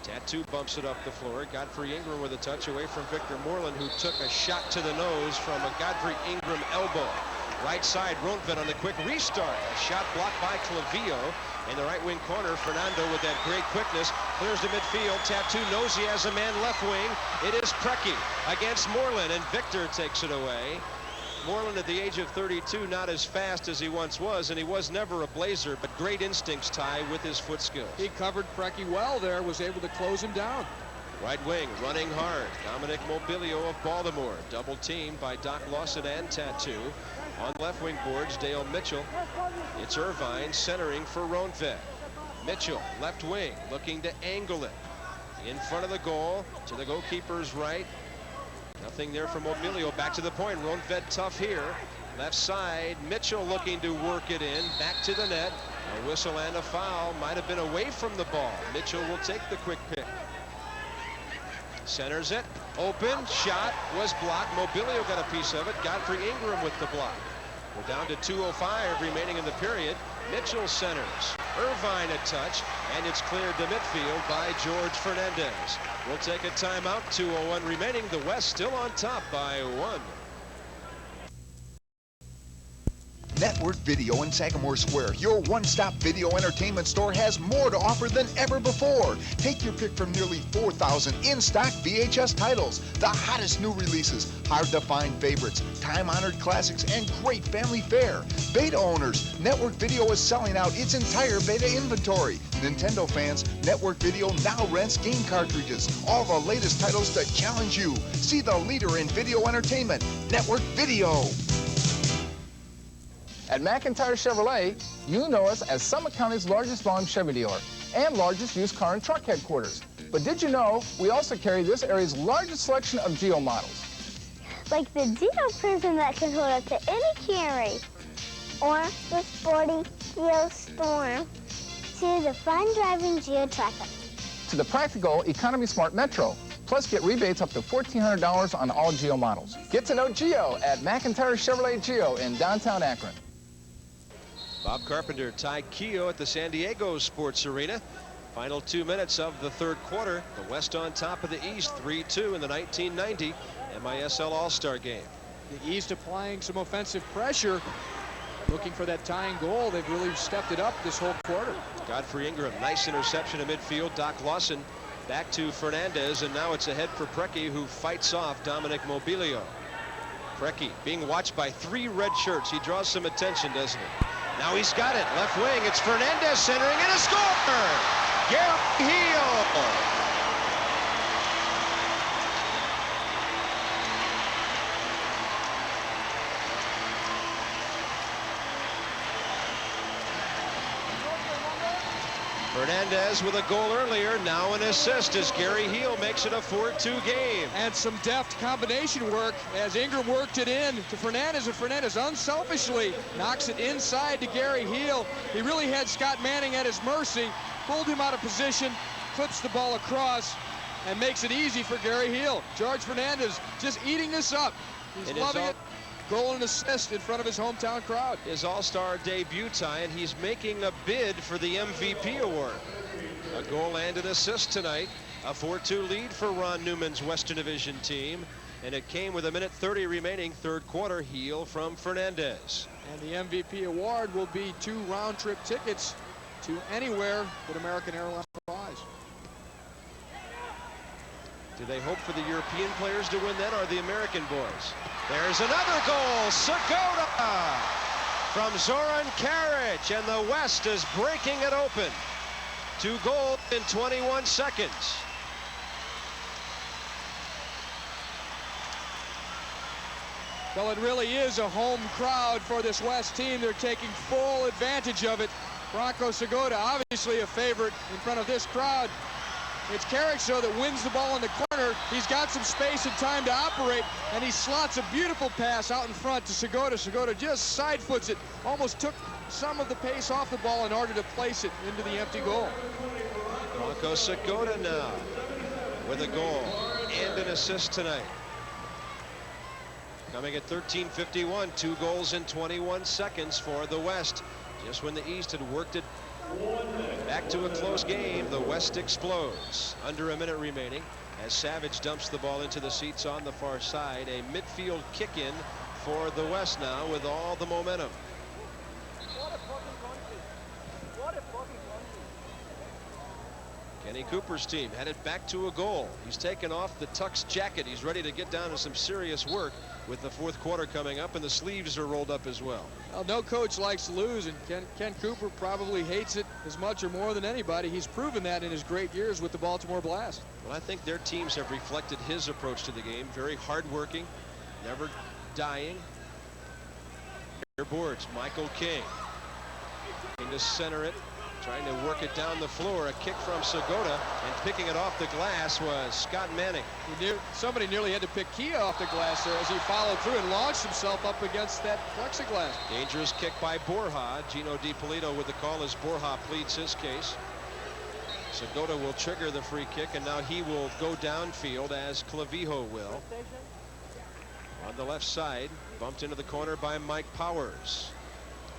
Tattoo bumps it up the floor. Godfrey Ingram with a touch away from Victor Moreland, who took a shot to the nose from a Godfrey Ingram elbow. Right side, Ronvet on the quick restart. A shot blocked by Clavillo. In the right wing corner, Fernando with that great quickness clears the midfield. Tattoo knows he has a man left wing. It is Preki against Moreland, and Victor takes it away. Moreland at the age of 32, not as fast as he once was, and he was never a blazer, but great instincts, Ty, with his foot skills. He covered Preki well there, was able to close him down. Right wing, running hard. Dominic Mobilio of Baltimore, double teamed by Doc Lawson and Tattoo. On left wing boards, Dale Mitchell. It's Irvine centering for Ronvet. Mitchell, left wing, looking to angle it. In front of the goal, to the goalkeeper's right. Nothing there for Mobilio. Back to the point. Ronvet tough here. Left side. Mitchell looking to work it in. Back to the net. A whistle and a foul. Might have been away from the ball. Mitchell will take the quick pick. Centers it. Open. Shot was blocked. Mobilio got a piece of it. Godfrey Ingram with the block. We're down to 2:05 remaining in the period. Mitchell centers. Irvine a touch, and it's cleared to midfield by George Fernandez. We'll take a timeout. 2:01 remaining. The West still on top by 1. Network Video in Sagamore Square, your one-stop video entertainment store, has more to offer than ever before. Take your pick from nearly 4,000 in-stock VHS titles, the hottest new releases, hard-to-find favorites, time-honored classics, and great family fare. Beta owners, Network Video is selling out its entire beta inventory. Nintendo fans, Network Video now rents game cartridges, all the latest titles to challenge you. See the leader in video entertainment, Network Video. At McIntyre Chevrolet, you know us as Summit County's largest volume Chevy dealer and largest used car and truck headquarters. But did you know we also carry this area's largest selection of Geo models? Like the Geo Prism that can hold up to any Camry, or the sporty Geo Storm, to the fun-driving Geo Tracker, To the practical Economy Smart Metro. Plus, get rebates up to $1,400 on all Geo models. Get to know Geo at McIntyre Chevrolet Geo in downtown Akron. Bob Carpenter, Ty Keogh at the San Diego Sports Arena. Final 2 minutes of the third quarter. The West on top of the East, 3-2 in the 1990 MISL All-Star Game. The East applying some offensive pressure, looking for that tying goal. They've really stepped it up this whole quarter. Godfrey Ingram, nice interception in midfield. Doc Lawson back to Fernandez, and now it's ahead for Preki, who fights off Dominic Mobilio. Preki being watched by 3 red shirts. He draws some attention, doesn't he? Now he's got it. Left wing. It's Fernandez centering, and a score! Gary Heel! Fernandez with a goal earlier, now an assist as Gary Heel makes it a 4-2 game. And some deft combination work as Ingram worked it in to Fernandez, and Fernandez unselfishly knocks it inside to Gary Heel. He really had Scott Manning at his mercy, pulled him out of position, clips the ball across, and makes it easy for Gary Heel. George Fernandez just eating this up. He's loving it. Goal and assist in front of his hometown crowd. His all-star debut, Ty, and he's making a bid for the MVP award. A goal and an assist tonight. A 4-2 lead for Ron Newman's Western Division team. And it came with 1:30 remaining, third quarter. Heel from Fernandez. And the MVP award will be 2 round-trip tickets to anywhere that American Airlines provides. Do they hope for the European players to win that, or the American boys? There's another goal. Segota from Zoran Karic, and the West is breaking it open. 2 goals in 21 seconds. Well, it really is a home crowd for this West team. They're taking full advantage of it. Bronco Segota, obviously a favorite in front of this crowd. It's Karic, though, that wins the ball in the corner. He's got some space and time to operate, and he slots a beautiful pass out in front to Segota. Segota just side foots it, almost took some of the pace off the ball in order to place it into the empty goal. Bronco Segota now with a goal and an assist tonight. Coming at 13:51, 2 goals in 21 seconds for the West. Just when the East had worked it back to a close game, the West explodes. Under a minute remaining as Savage dumps the ball into the seats on the far side. A midfield kick in for the West now with all the momentum. Kenny Cooper's team headed back to a goal. He's taken off the tux jacket. He's ready to get down to some serious work with the fourth quarter coming up, and the sleeves are rolled up as well. Well, no coach likes to lose, and Ken Cooper probably hates it as much or more than anybody. He's proven that in his great years with the Baltimore Blast. Well, I think their teams have reflected his approach to the game. Very hardworking, never dying. Here boards, Michael King. Trying to center it, trying to work it down the floor. A kick from Segota, and picking it off the glass was Scott Manning. Somebody nearly had to pick Kia off the glass there as he followed through and launched himself up against that plexiglass. Dangerous kick by Borja. Gino DiPolito with the call as Borja pleads his case. Segota will trigger the free kick, and now he will go downfield as Clavijo will. On the left side, bumped into the corner by Mike Powers.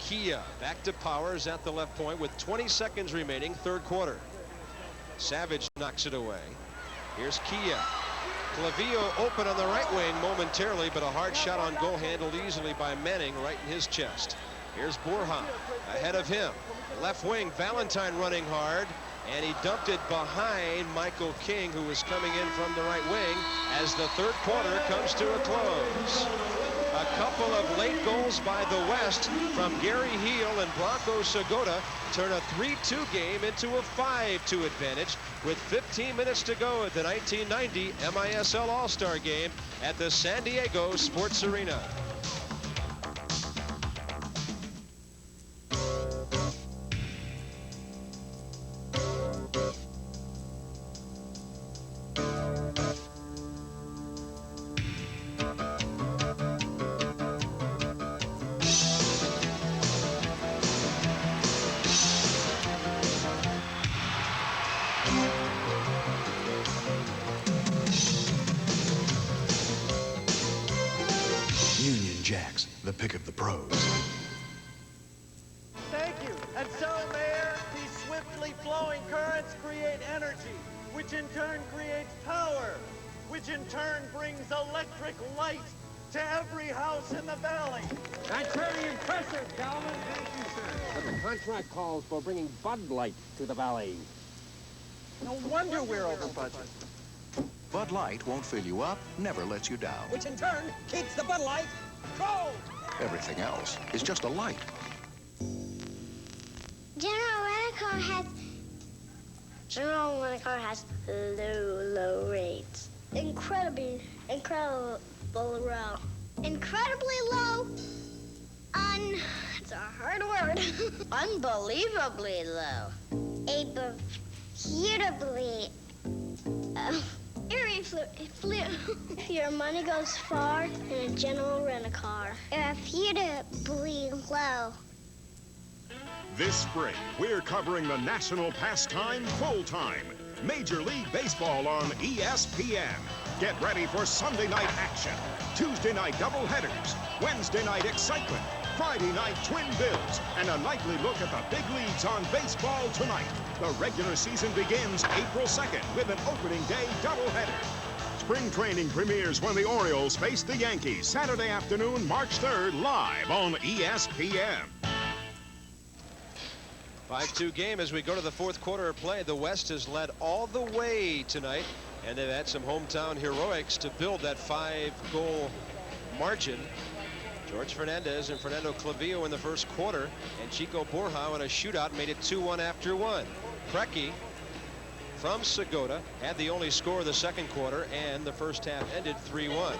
Kia back to Powers at the left point with 20 seconds remaining, third quarter. Savage knocks it away. Here's Kia. Clavijo open on the right wing momentarily, but a hard shot on goal handled easily by Manning right in his chest. Here's Borja ahead of him. Left wing, Valentine running hard, and he dumped it behind Michael King, who was coming in from the right wing as the third quarter comes to a close. A couple of late goals by the West from Gary Heel and Bronco Segota turn a 3-2 game into a 5-2 advantage with 15 minutes to go at the 1990 MISL All-Star Game at the San Diego Sports Arena. Jacks, the pick of the pros. Thank you. And so, Mayor, these swiftly flowing currents create energy, which in turn creates power, which in turn brings electric light to every house in the valley. That's very impressive, Calvin. Thank you, sir. But the contract calls for bringing Bud Light to the valley. No wonder we're over budget. Bud Light won't fill you up, never lets you down. Which in turn keeps the Bud Light cold. Everything else is just a light. General Rent-A-Car has low rates. Incredibly low. Incredibly low. It's a hard word. Unbelievably low. Irrefutably. If your money goes far in a General Rent-A-Car. Irrefutably low. This spring, we're covering the national pastime full time. Major League Baseball on ESPN. Get ready for Sunday night action, Tuesday night doubleheaders, Wednesday night excitement, Friday night twin bills, and a nightly look at the big leagues on Baseball Tonight. The regular season begins April 2nd with an opening day doubleheader. Spring training premieres when the Orioles face the Yankees Saturday afternoon, March 3rd, live on ESPN. 5-2 game as we go to the fourth quarter of play. The West has led all the way tonight, and they've had some hometown heroics to build that 5-goal margin. George Fernandez and Fernando Clavijo in the first quarter, and Chico Borja in a shootout made it 2-1 after one. Preki from Segota had the only score of the second quarter, and the first half ended 3-1.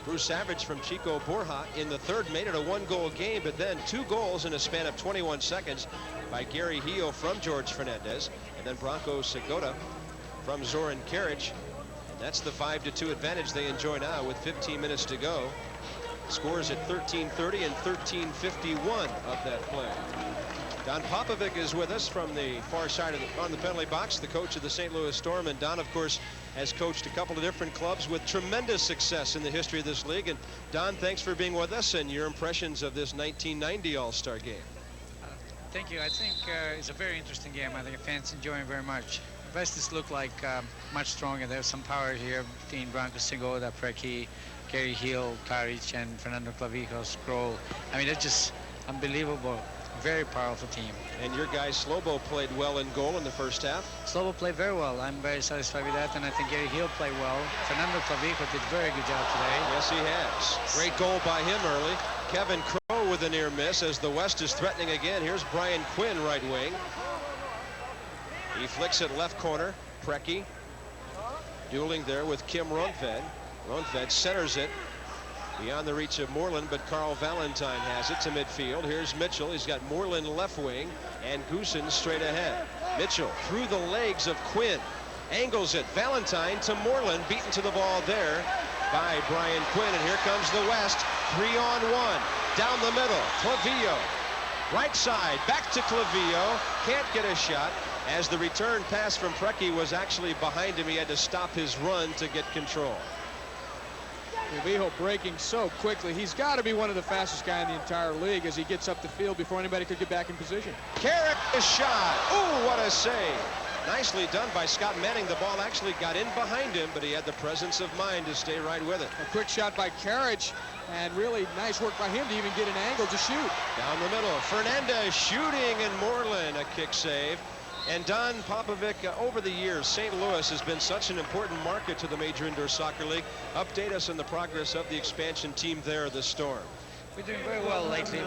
Bruce Savage from Chico Borja in the third made it a one-goal game, but then 2 goals in a span of 21 seconds by Gary Heel from George Fernandez, and then Bronco Segota from Zoran Karic. And that's the 5-2 advantage they enjoy now with 15 minutes to go. Scores at 13:30 and 13:51 of that play. Don Popovic is with us from the far side on the penalty box, the coach of the St. Louis Storm. And Don, of course, has coached a couple of different clubs with tremendous success in the history of this league. And Don, thanks for being with us and your impressions of this 1990 All-Star game. Thank you. I think it's a very interesting game. I think the fans enjoy it very much. The Vestas look like much stronger. There's some power here between Branko Segoda, Preki, Gary Hill, Karic, and Fernando Clavijo, Scroll. I mean, it's just unbelievable. Very powerful team. And your guy Slobo played well in goal in the first half. Slobo played very well. I'm very satisfied with that, and I think Gary Hill played well. Fernando Clavijo did a very good job today. Yes, he has. Great goal by him early. Kevin Crowe with a near miss as the West is threatening again. Here's Brian Quinn, right wing. He flicks it left corner. Preki dueling there with Kim Rundved. Rundved centers it beyond the reach of Moreland, but Carl Valentine has it to midfield. Here's Mitchell. He's got Moreland left wing and Goosen straight ahead. Mitchell through the legs of Quinn. Angles it. Valentine to Moreland. Beaten to the ball there by Brian Quinn. And here comes the West. 3-on-1. Down the middle. Clavillo. Right side. Back to Clavillo. Can't get a shot. As the return pass from Preki was actually behind him, he had to stop his run to get control. Clavijo breaking so quickly. He's got to be one of the fastest guys in the entire league as he gets up the field before anybody could get back in position. Carrick, a shot. Ooh, what a save. Nicely done by Scott Manning. The ball actually got in behind him, but he had the presence of mind to stay right with it. A quick shot by Carrick, and really nice work by him to even get an angle to shoot. Down the middle, Fernandez shooting, and Moreland a kick save. And Don Popovic, over the years, St. Louis has been such an important market to the Major Indoor Soccer League. Update us on the progress of the expansion team there, the Storm. We're doing very well lately.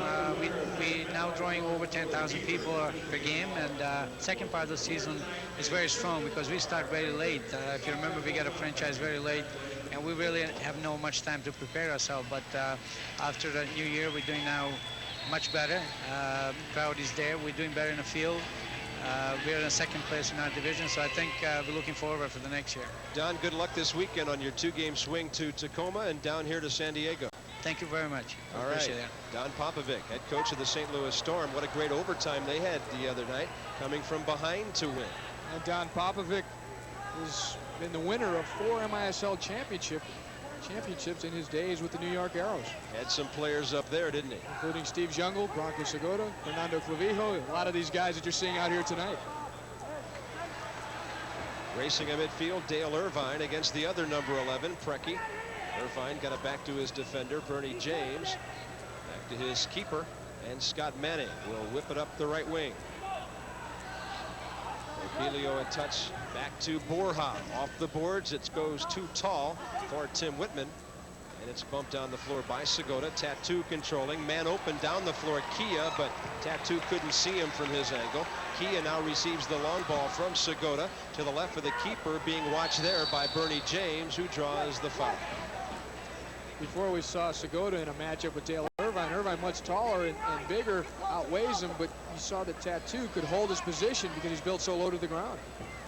We're now drawing over 10,000 people per game, and second part of the season is very strong because we start very late. If you remember, we got a franchise very late, and we really have no much time to prepare ourselves. But after the new year, we're doing now much better. Crowd is there. We're doing better in the field. We're in second place in our division, so I think we're looking forward for the next year. Don, good luck this weekend on your two-game swing to Tacoma and down here to San Diego. Thank you very much. All right. Appreciate it. Don Popovic, head coach of the St. Louis Storm. What a great overtime they had the other night, coming from behind to win. And Don Popovic has been the winner of 4 MISL championships in his days with the New York Arrows. Had some players up there, didn't he? Including Steve Jungle, Branko Segoda, Fernando Clavijo, a lot of these guys that you're seeing out here tonight. Racing a midfield, Dale Irvine against the other number 11, Preki. Irvine got it back to his defender, Bernie James. Back to his keeper, and Scott Manning will whip it up the right wing. Opelio a touch back to Borja. Off the boards, it goes too tall for Tim Whitman. And it's bumped down the floor by Segoda. Tattoo controlling. Man open down the floor, Kia, but Tattoo couldn't see him from his angle. Kia now receives the long ball from Segoda to the left of the keeper, being watched there by Bernie James, who draws the foul. Before we saw Segoda in a matchup with Dale Irvine. Irvine much taller and bigger, outweighs him, but you saw that Tattoo could hold his position because he's built so low to the ground.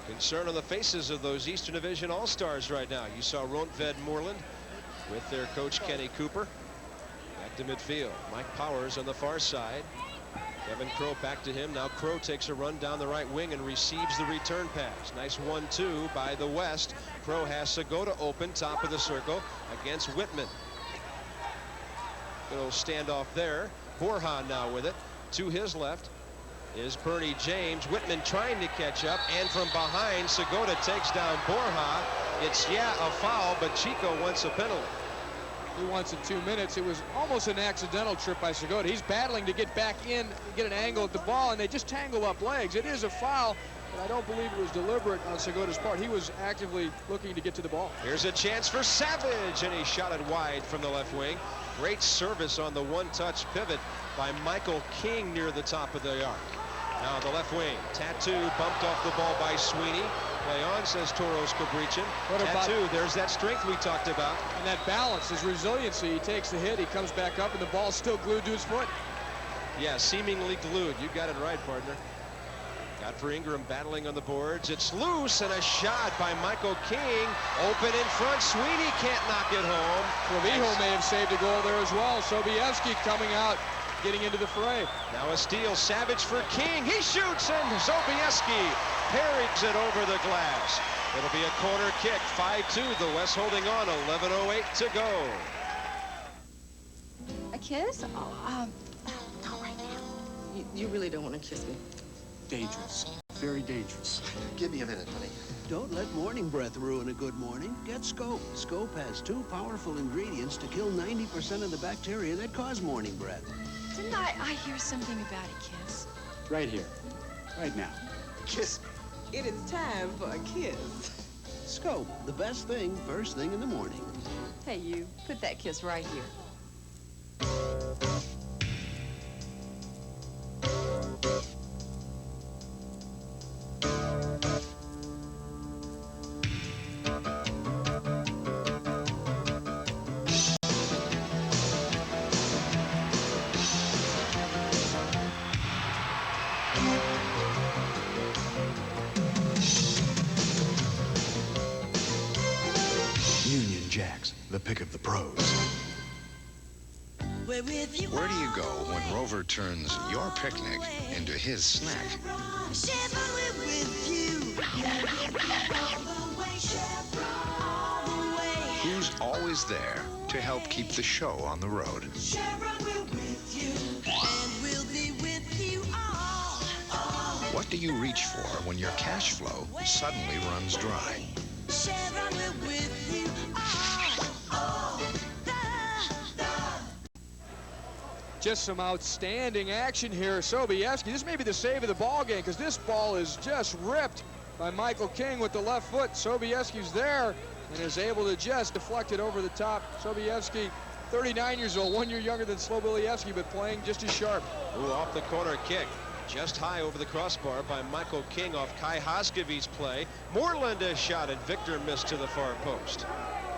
Concern on the faces of those Eastern Division All-Stars right now. You saw Rundved Moreland with their coach Kenny Cooper. Back to midfield. Mike Powers on the far side. Kevin Crowe back to him. Now Crowe takes a run down the right wing and receives the return pass. Nice 1-2 by the West. Crowe has Segoda open, top of the circle against Whitman. Good old standoff there. Borja now with it. To his left is Bernie James. Whitman trying to catch up, and from behind, Segoda takes down Borja. It's, a foul, but Chico wants a penalty. He wants it 2 minutes. It was almost an accidental trip by Segoda. He's battling to get back in, get an angle at the ball, and they just tangle up legs. It is a foul, but I don't believe it was deliberate on Segoda's part. He was actively looking to get to the ball. Here's a chance for Savage, and he shot it wide from the left wing. Great service on the one-touch pivot by Michael King near the top of the arc. Now the left wing. Tattoo bumped off the ball by Sweeney. Play on, says Toros Cabrichin. Tattoo, there's that strength we talked about. And that balance, his resiliency. He takes the hit, he comes back up, and the ball's still glued to his foot. Yeah, seemingly glued. You got it right, partner. Godfrey Ingram battling on the boards. It's loose, and a shot by Michael King. Open in front. Sweeney can't knock it home. Clavijo may have saved a goal there as well. Sobieski coming out, getting into the fray. Now a steal. Savage for King. He shoots, and Sobieski parries it over the glass. It'll be a corner kick. 5-2. The West holding on. 11:08 to go. A kiss? Oh, not right now. You really don't want to kiss me. Dangerous. Very dangerous. Give me a minute, honey. Don't let morning breath ruin a good morning. Get Scope. Scope has 2 powerful ingredients to kill 90% of the bacteria that cause morning breath. Didn't I hear something about a kiss? Right here. Right now. Kiss me. It is time for a kiss. Scope, the best thing first thing in the morning. Hey, you, put that kiss right here. Union Jacks, the pick of the pros. Where do you go when Rover turns your picnic into his snack? Who's always there to help keep the show on the road? What do you reach for when your cash flow suddenly runs dry? Just some outstanding action here. Sobieski, this may be the save of the ball game because this ball is just ripped by Michael King with the left foot. Sobieski's there and is able to just deflect it over the top. Sobieski, 39 years old, 1 year younger than Slobilievsky, but playing just as sharp. Ooh, off the corner kick. Just high over the crossbar by Michael King off Kai Hoskevy's play. Moreland a shot, and Victor missed to the far post.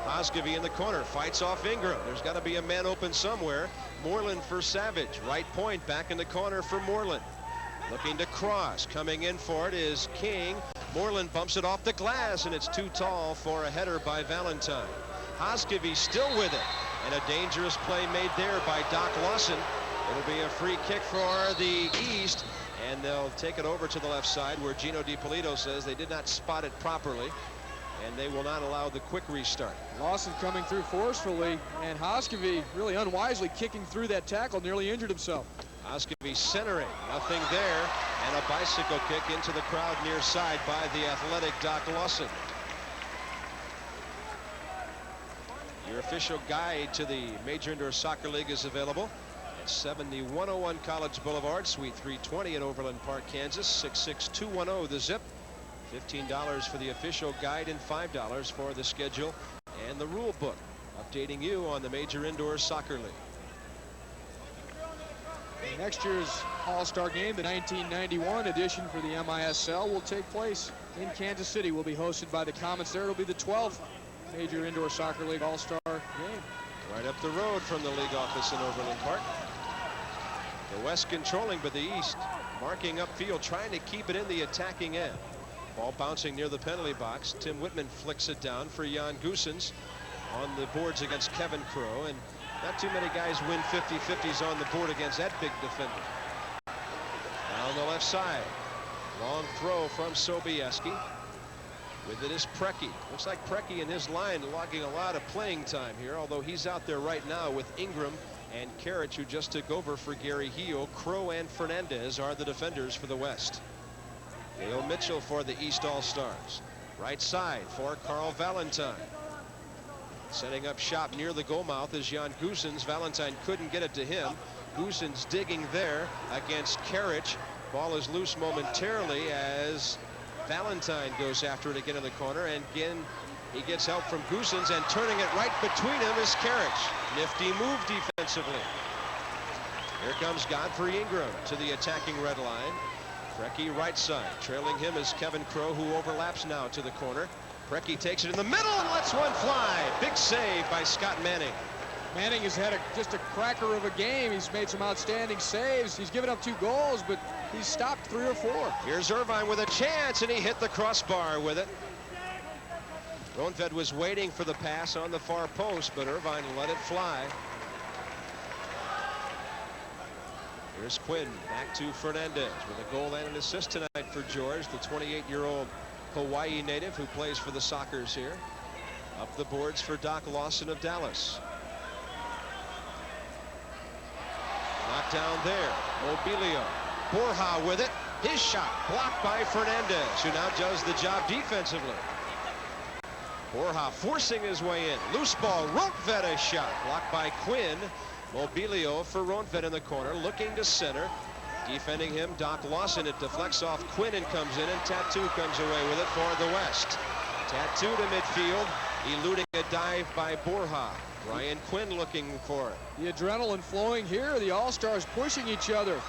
Hoskevy in the corner, fights off Ingram. There's got to be a man open somewhere. Moreland for Savage. Right point, back in the corner for Moreland. Looking to cross. Coming in for it is King. Moreland bumps it off the glass, and it's too tall for a header by Valentine. Hoskevy still with it, and a dangerous play made there by Doc Lawson. It'll be a free kick for the East, and they'll take it over to the left side where Gino DiPolito says they did not spot it properly, and they will not allow the quick restart. Lawson coming through forcefully, and Hoskevy really unwisely kicking through that tackle, nearly injured himself. Hoskevy centering, nothing there, and a bicycle kick into the crowd near side by the athletic Doc Lawson. Your official guide to the Major Indoor Soccer League is available at 7101 College Boulevard, Suite 320 in Overland Park, Kansas. 66210 the zip. $15 for the official guide and $5 for the schedule and the rule book, updating you on the Major Indoor Soccer League. Next year's All-Star game, the 1991 edition for the MISL, will take place in Kansas City. Will be hosted by the Comets there. It'll be the 12th Major Indoor Soccer League All-Star game. Right up the road from the league office in Overland Park. The West controlling, but the East marking upfield, trying to keep it in the attacking end. Ball bouncing near the penalty box. Tim Whitman flicks it down for Jan Goossens on the boards against Kevin Crowe, and not too many guys win 50-50s on the board against that big defender. Down the left side. Long throw from Sobieski. With it is Preki. Looks like Preki and his line logging a lot of playing time here, although he's out there right now with Ingram and Karich, who just took over for Gary Heel. Crowe and Fernandez are the defenders for the West. Dale Mitchell for the East All-Stars. Right side for Carl Valentine. Setting up shop near the goal mouth is Jan Goossens. Valentine couldn't get it to him. Goossens digging there against Karich. Ball is loose momentarily as Valentine goes after it again in the corner, and again he gets help from Goossens, and turning it right between him is Karich. Nifty move defensively. Here comes Godfrey Ingram to the attacking red line. Preki right side. Trailing him is Kevin Crowe, who overlaps now to the corner. Preki takes it in the middle and lets one fly. Big save by Scott Manning. Manning has had just a cracker of a game. He's made some outstanding saves. He's given up 2 goals, but he's stopped 3 or 4. Here's Irvine with a chance, and he hit the crossbar with it. Ronfed was waiting for the pass on the far post, but Irvine let it fly. Here's Quinn back to Fernandez with a goal and an assist tonight for George, the 28-year-old Hawaii native who plays for the Sockers here. Up the boards for Doc Lawson of Dallas. Knocked down there. Mobilio Borja with it. His shot blocked by Fernandez, who now does the job defensively. Borja forcing his way in. Loose ball. Rondtvedt a shot blocked by Quinn. Mobilio for Rondtvedt in the corner, looking to center. Defending him, Doc Lawson. It deflects off Quinn and comes in, and Tattoo comes away with it for the West. Tattoo to midfield, eluding a dive by Borja. Ryan Quinn looking for it. The adrenaline flowing here. The All-Stars pushing each other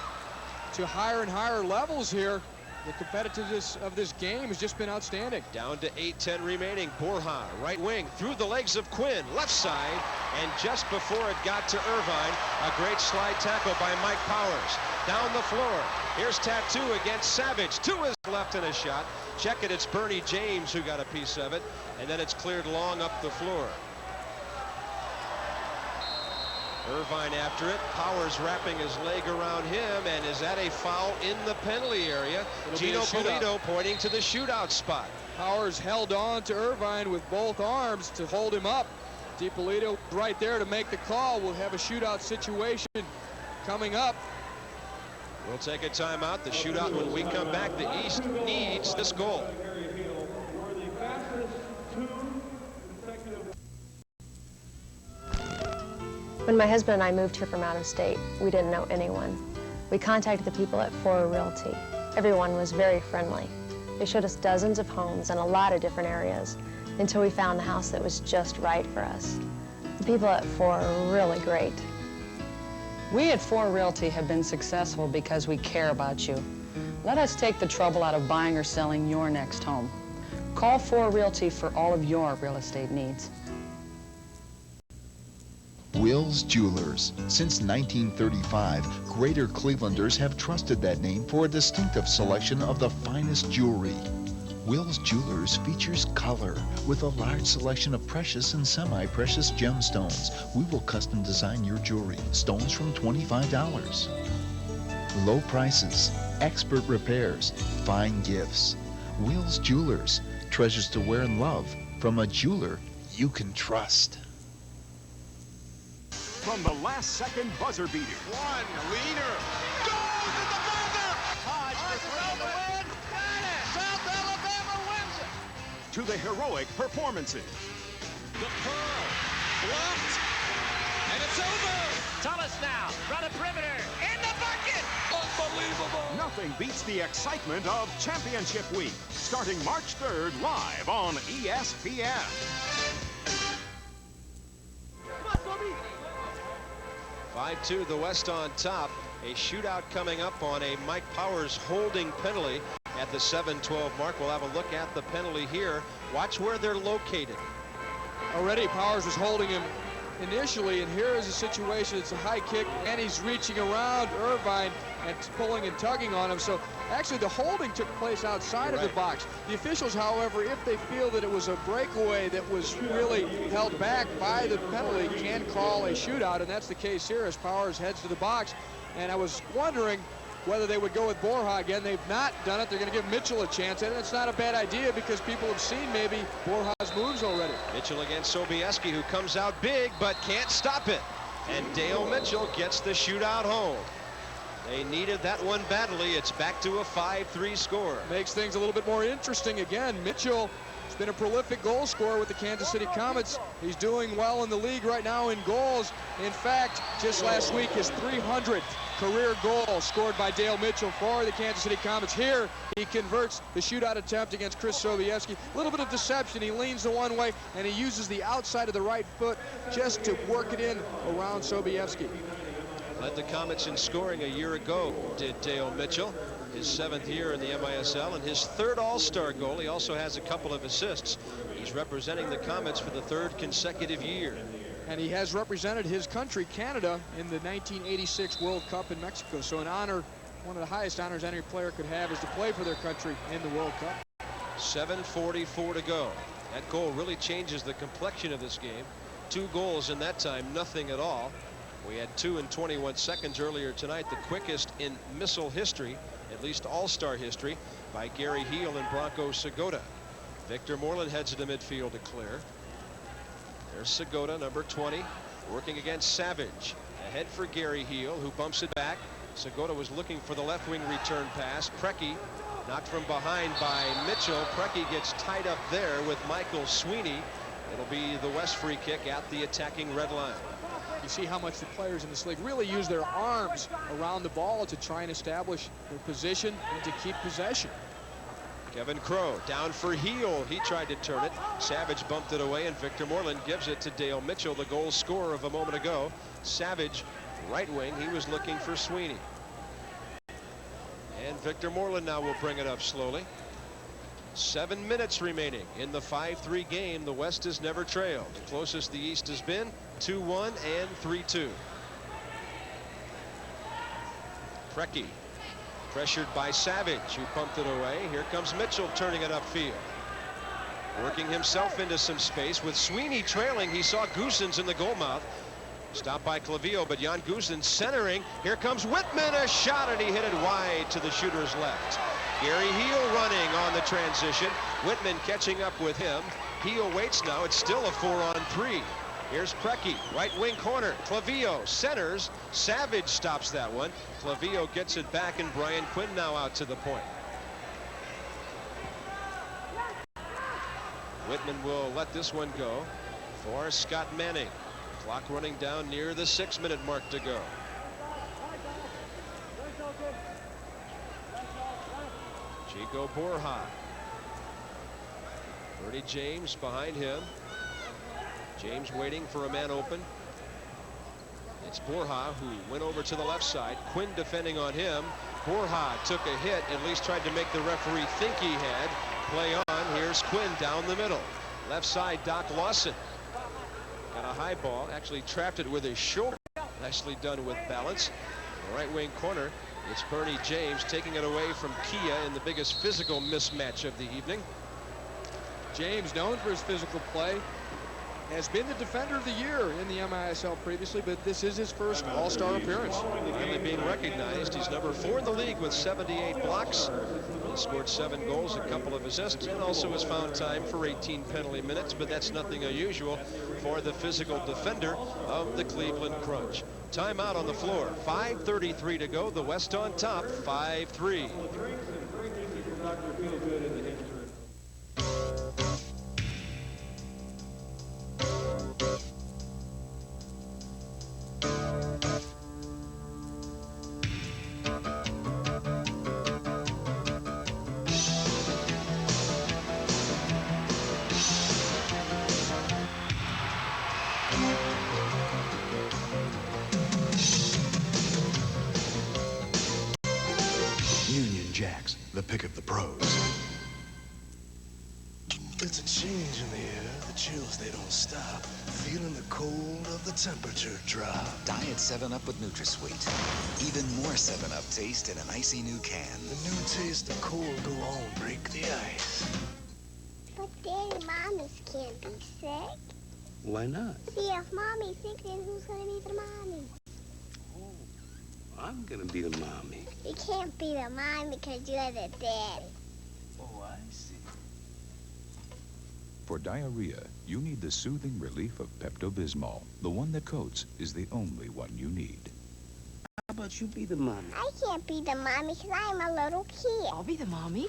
to higher and higher levels here. The competitiveness of this game has just been outstanding. Down to 8:10 remaining. Borja, right wing, through the legs of Quinn, left side, and just before it got to Irvine, a great slide tackle by Mike Powers. Down the floor. Here's Tattoo against Savage. To his left in a shot. Check it, it's Bernie James who got a piece of it, and then it's cleared long up the floor. Irvine after it. Powers wrapping his leg around him, and is that a foul in the penalty area? Gino Polito pointing to the shootout spot. Powers held on to Irvine with both arms to hold him up. DiPolito right there to make the call. We'll have a shootout situation coming up. We'll take a timeout. The shootout when we come back. The East needs this goal. When my husband and I moved here from out of state, we didn't know anyone. We contacted the people at Fora Realty. Everyone was very friendly. They showed us dozens of homes in a lot of different areas until we found the house that was just right for us. The people at Fora are really great. We at Fora Realty have been successful because we care about you. Let us take the trouble out of buying or selling your next home. Call Fora Realty for all of your real estate needs. Will's Jewelers. Since 1935, Greater Clevelanders have trusted that name for a distinctive selection of the finest jewelry. Will's Jewelers features color with a large selection of precious and semi-precious gemstones. We will custom design your jewelry. Stones from $25. Low prices, expert repairs, fine gifts. Will's Jewelers. Treasures to wear and love from a jeweler you can trust. From the last-second buzzer beater. One leader goes at the buzzer. Hodge for the win. Got it. South Alabama wins it. To the heroic performances. The pearl blocked, and it's over. Thomas now from the perimeter in the bucket. Unbelievable. Nothing beats the excitement of Championship Week. Starting March 3rd, live on ESPN. 5-2, the West on top. A shootout coming up on a Mike Powers holding penalty at the 7:12 mark. We'll have a look at the penalty here. Watch where they're located. Already Powers was holding him initially, and here is a situation. It's a high kick, and he's reaching around Irvine and pulling and tugging on him. So actually the holding took place outside of the box. The officials, however, if they feel that it was a breakaway that was really held back by the penalty, can call a shootout, and that's the case here as Powers heads to the box. And I was wondering whether they would go with Borja again. They've not done it. They're going to give Mitchell a chance, and it's not a bad idea because people have seen maybe Borja's moves already. Mitchell against Sobieski, who comes out big but can't stop it. And Dale Mitchell gets the shootout home. They needed that one badly. It's back to a 5-3 score. Makes things a little bit more interesting again. Mitchell has been a prolific goal scorer with the Kansas City Comets. He's doing well in the league right now in goals. In fact, just last week, his 300th career goal scored by Dale Mitchell for the Kansas City Comets. Here, he converts the shootout attempt against Chris Sobieski. A little bit of deception. He leans the one way, and he uses the outside of the right foot just to work it in around Sobieski. Led the Comets in scoring a year ago, did Dale Mitchell. His 7th year in the MISL and his 3rd All-Star goal. He also has a couple of assists. He's representing the Comets for the 3rd consecutive year. And he has represented his country, Canada, in the 1986 World Cup in Mexico. So an honor, one of the highest honors any player could have is to play for their country in the World Cup. 7:44 to go. That goal really changes the complexion of this game. 2 goals in that time, nothing at all. We had 2 in 21 seconds earlier tonight, the quickest in missile history, at least all-star history, by Gary Heel and Bronco Segota. Victor Moreland heads into midfield to clear. There's Segota, number 20, working against Savage. Ahead for Gary Heel, who bumps it back. Segota was looking for the left wing return pass. Preki knocked from behind by Mitchell. Preki gets tied up there with Michael Sweeney. It'll be the West free kick at the attacking red line. You see how much the players in this league really use their arms around the ball to try and establish their position and to keep possession. Kevin Crow down for Heel. He tried to turn it. Savage bumped it away, and Victor Moreland gives it to Dale Mitchell, the goal scorer of a moment ago. Savage, right wing. He was looking for Sweeney. And Victor Moreland now will bring it up slowly. 7 minutes remaining in the 5-3 game. The West has never trailed. The closest the East has been 2-1 and 3-2. Preki pressured by Savage, who pumped it away. Here comes Mitchell turning it upfield. Working himself into some space with Sweeney trailing. He saw Goosens in the goal mouth. Stopped by Clavillo, but Jan Goosens centering. Here comes Whitman, a shot, and he hit it wide to the shooter's left. Gary Heel running on the transition. Whitman catching up with him. Heel waits now. It's still a 4-on-3. Here's Preki, right wing corner. Clavillo centers. Savage stops that one. Clavillo gets it back, and Brian Quinn now out to the point. Whitman will let this one go for Scott Manning. Clock running down near the 6-minute mark to go. Chico Borja. Bernie James behind him. James waiting for a man open. It's Borja who went over to the left side. Quinn defending on him. Borja took a hit, at least tried to make the referee think he had. Play on. Here's Quinn down the middle. Left side, Doc Lawson. Got a high ball, actually trapped it with his shoulder. Nicely done with balance. The right wing corner, it's Bernie James taking it away from Kia in the biggest physical mismatch of the evening. James, known for his physical play, has been the defender of the year in the MISL previously, but this is his first all-star appearance. Finally being recognized. He's number 4 in the league with 78 blocks. He scored 7 goals, a couple of assists, and also has found time for 18 penalty minutes, but that's nothing unusual for the physical defender of the Cleveland Crunch. Timeout on the floor. 5:33 to go. The West on top, 5-3. The pick of the pros. It's a change in the air. The chills, they don't stop. Feeling the cold of the temperature drop. Diet 7-Up with NutraSweet. Even more 7-Up taste in an icy new can. The new taste of cold go on, break the ice. But Daddy, Mommies can't be sick. Why not? See, if Mommy's sick, then who's gonna be the mommy? I'm gonna be the mommy. You can't be the mom because you're the daddy. Oh, I see. For diarrhea, you need the soothing relief of Pepto-Bismol. The one that coats is the only one you need. How about you be the mommy? I can't be the mommy because I'm a little kid. I'll be the mommy.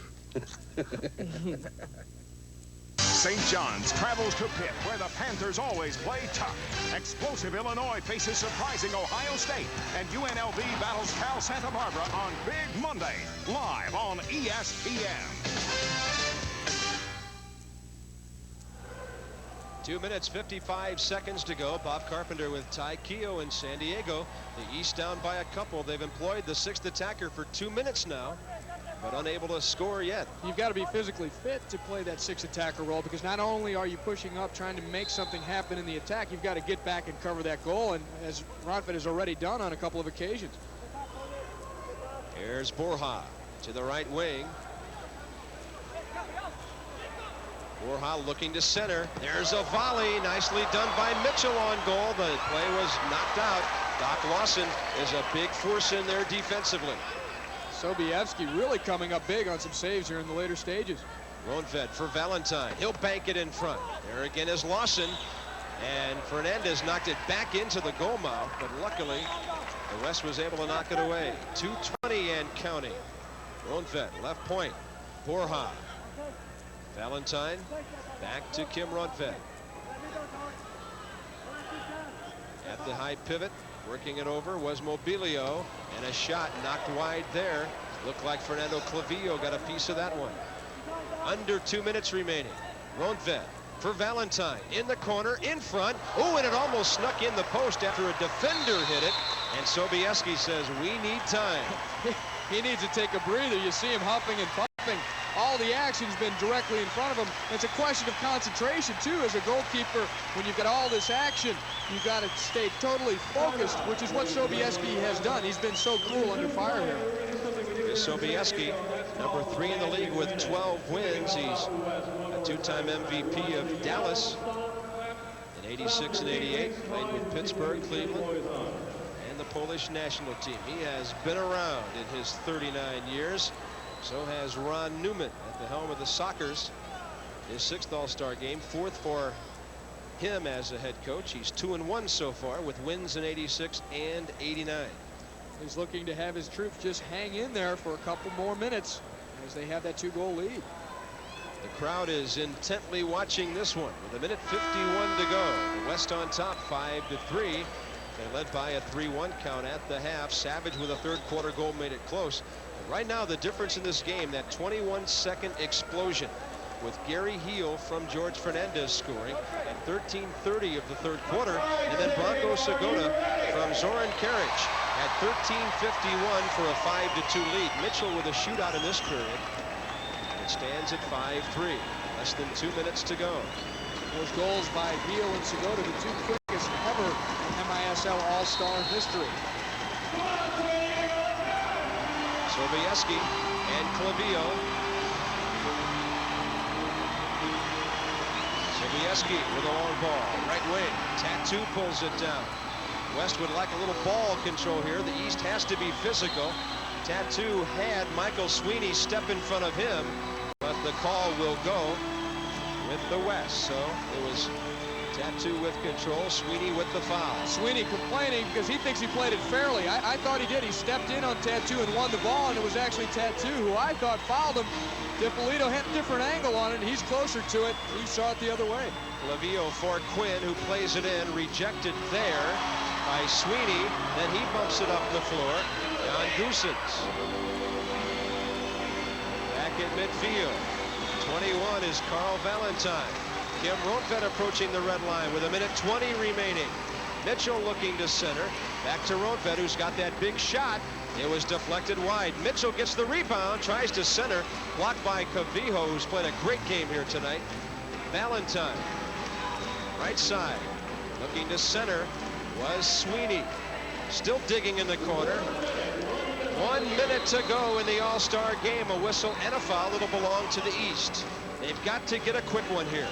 St. John's travels to Pitt, where the Panthers always play tough. Explosive Illinois faces surprising Ohio State, and UNLV battles Cal Santa Barbara on Big Monday, live on ESPN. 2 minutes, 55 seconds to go. Bob Carpenter with Ty Keogh in San Diego. The East down by a couple. They've employed the 6th attacker for 2 minutes now, but unable to score yet. You've got to be physically fit to play that 6th attacker role, because not only are you pushing up trying to make something happen in the attack, you've got to get back and cover that goal, and as Ronfit has already done on a couple of occasions. Here's Borja to the right wing. Borja looking to center. There's a volley, nicely done by Mitchell on goal. The play was knocked out. Doc Lawson is a big force in there defensively. Sobievsky really coming up big on some saves here in the later stages. Ronfed for Valentine. He'll bank it in front. There again is Lawson. And Fernandez knocked it back into the goal mouth, but luckily The West was able to knock it away. 2:20 and counting. Ronvet, left point. Borja. Valentine back to Kim Ronvet. At the high pivot, working it over was Mobilio, and a shot knocked wide there. Looked like Fernando Clavillo got a piece of that one. Under 2 minutes remaining. Ronvet for Valentine in the corner, in front. Oh, and it almost snuck in the post after a defender hit it. And Sobieski says, we need time. He needs to take a breather. You see him huffing and puffing. All the action's been directly in front of him. It's a question of concentration, too, as a goalkeeper. When you've got all this action, you've got to stay totally focused, which is what Sobieski has done. He's been so cool under fire here. Sobieski, number 3 in the league with 12 wins. He's a 2-time MVP of Dallas in '86 and '88. Played with Pittsburgh, Cleveland, and the Polish national team. He has been around in his 39 years. So has Ron Newman at the helm of the Sockers. His 6th All-Star game, 4th for him as a head coach. He's 2-1 so far with wins in '86 and '89. He's looking to have his troops just hang in there for a couple more minutes as they have that 2-goal lead. The crowd is intently watching this one with 1:51 to go. The West on top 5-3. They led by a 3-1 count at the half. Savage with a 3rd quarter goal made it close. Right now, the difference in this game, that 21-second explosion with Gary Heel from George Fernandez scoring at 13:30 of the 3rd quarter, and then Branko Segota from Zoran Karic at 13:51 for a 5-2 lead. Mitchell with a shootout in this period. It stands at 5-3. Less than 2 minutes to go. Those goals by Heel and Segota, the 2 quickest ever in MISL All-Star history. Sobieski and Clavillo. Sobieski with a long ball. Right wing. Tattoo pulls it down. West would like a little ball control here. The East has to be physical. Tattoo had Michael Sweeney step in front of him, but the call will go with the West. So it was Tattoo with control, Sweeney with the foul. Sweeney complaining because he thinks he played it fairly. I thought he did. He stepped in on Tattoo and won the ball, and it was actually Tattoo who I thought fouled him. DiPolito had a different angle on it, and he's closer to it. He saw it the other way. Clavillo for Quinn, who plays it in, rejected there by Sweeney. Then he bumps it up the floor. John Goosens. Back at midfield. 21 is Carl Valentine. Kim Ronvet approaching the red line with 1:20 remaining. Mitchell looking to center. Back to Ronvet, who's got that big shot. It was deflected wide. Mitchell gets the rebound, tries to center. Blocked by Clavillo, who's played a great game here tonight. Valentine. Right side. Looking to center was Sweeney. Still digging in the corner. 1 minute to go in the All-Star game. A whistle and a foul. It'll belong to the East. They've got to get a quick one here.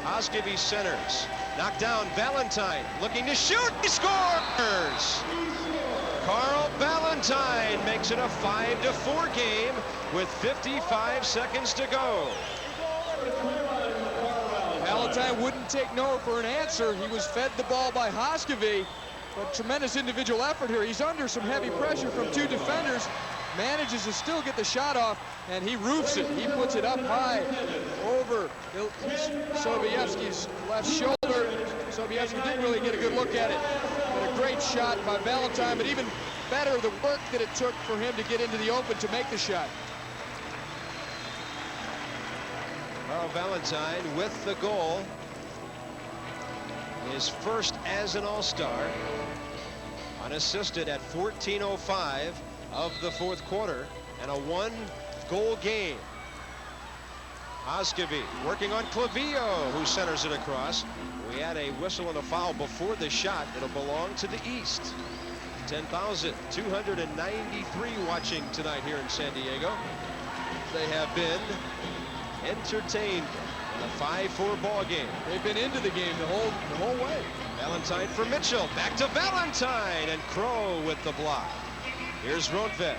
Osgeby centers. Knocked down. Valentine looking to shoot. He scores! Carl Valentine makes it a 5-4 game with 55 seconds to go. Valentine wouldn't take no for an answer. He was fed the ball by Hoskevy, but tremendous individual effort here. He's under some heavy pressure from 2 defenders. Manages to still get the shot off, and he roofs it. He puts it up high over Sobieski's left shoulder. Sobieski didn't really get a good look at it, but a great shot by Valentine, but even better the work that it took for him to get into the open to make the shot. Carl Valentine with the goal. His first as an All-Star. Unassisted at 14:05 of the 4th quarter, and a 1-goal game. Hoskevy working on Clavillo, who centers it across. We had a whistle and a foul before the shot. It'll belong to the East. 10,293 watching tonight here in San Diego. They have been entertained in a 5-4 ball game. They've been into the game the whole way. Valentine for Mitchell. Back to Valentine, and Crow with the block. Here's Ronvet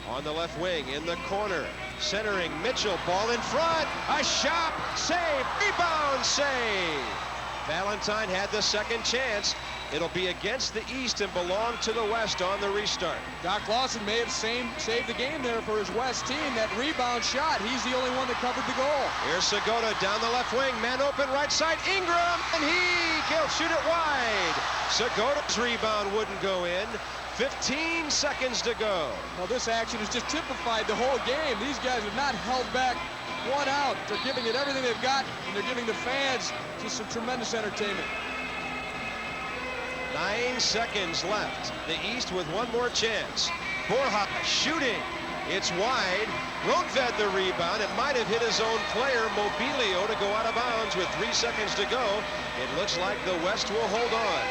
on the left wing in the corner. Centering Mitchell, ball in front. A shot, save, rebound, save. Valentine had the second chance. It'll be against the East and belong to the West on the restart. Doc Lawson may have saved the game there for his West team. That rebound shot, he's the only one that covered the goal. Here's Segota down the left wing. Man open right side. Ingram, and he'll shoot it wide. Segota's rebound wouldn't go in. 15 seconds to go. Well, this action has just typified the whole game. These guys have not held back one out. They're giving it everything they've got, and they're giving the fans just some tremendous entertainment. 9 seconds left. The East with one more chance. Borja shooting. It's wide. Rundved the rebound. It might have hit his own player, Mobilio, to go out of bounds with 3 seconds to go. It looks like the West will hold on.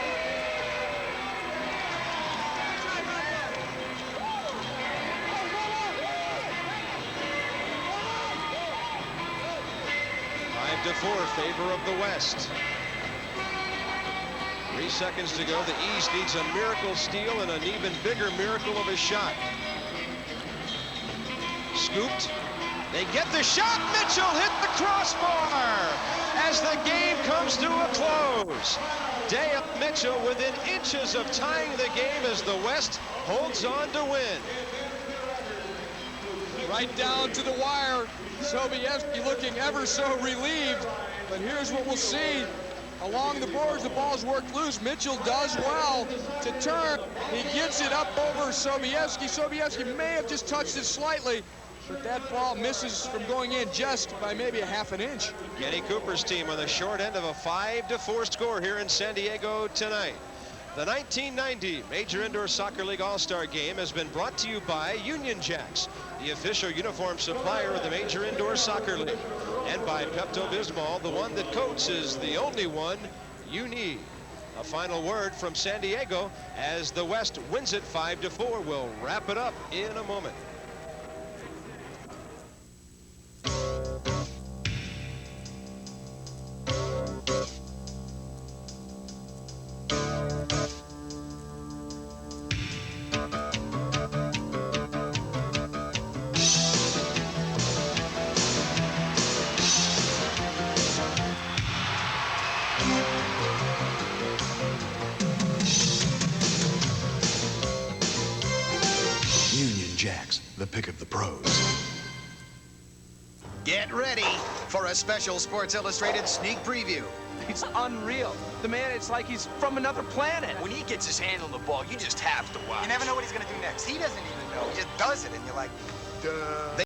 To 4, favor of the West. 3 seconds to go. The East needs a miracle steal and an even bigger miracle of a shot. Scooped. They get the shot. Mitchell hit the crossbar as the game comes to a close. Dale Mitchell within inches of tying the game as the West holds on to win. Right down to the wire. Sobieski looking ever so relieved, but here's what we'll see. Along the boards, the ball's worked loose. Mitchell does well to turn. He gets it up over Sobieski. Sobieski may have just touched it slightly, but that ball misses from going in just by maybe a half an inch. Kenny Cooper's team on the short end of a 5-4 score here in San Diego tonight. The 1990 Major Indoor Soccer League All-Star Game has been brought to you by Union Jacks, the official uniform supplier of the Major Indoor Soccer League, and by Pepto-Bismol, the one that coats is the only one you need. A final word from San Diego as the West wins it 5-4. We'll wrap it up in a moment. The pick of the pros. Get ready for a special Sports Illustrated sneak preview. It's unreal. The man, it's like he's from another planet. When he gets his hand on the ball, you just have to watch. You never know what he's going to do next. He doesn't even know. He just does it, and you're like, duh.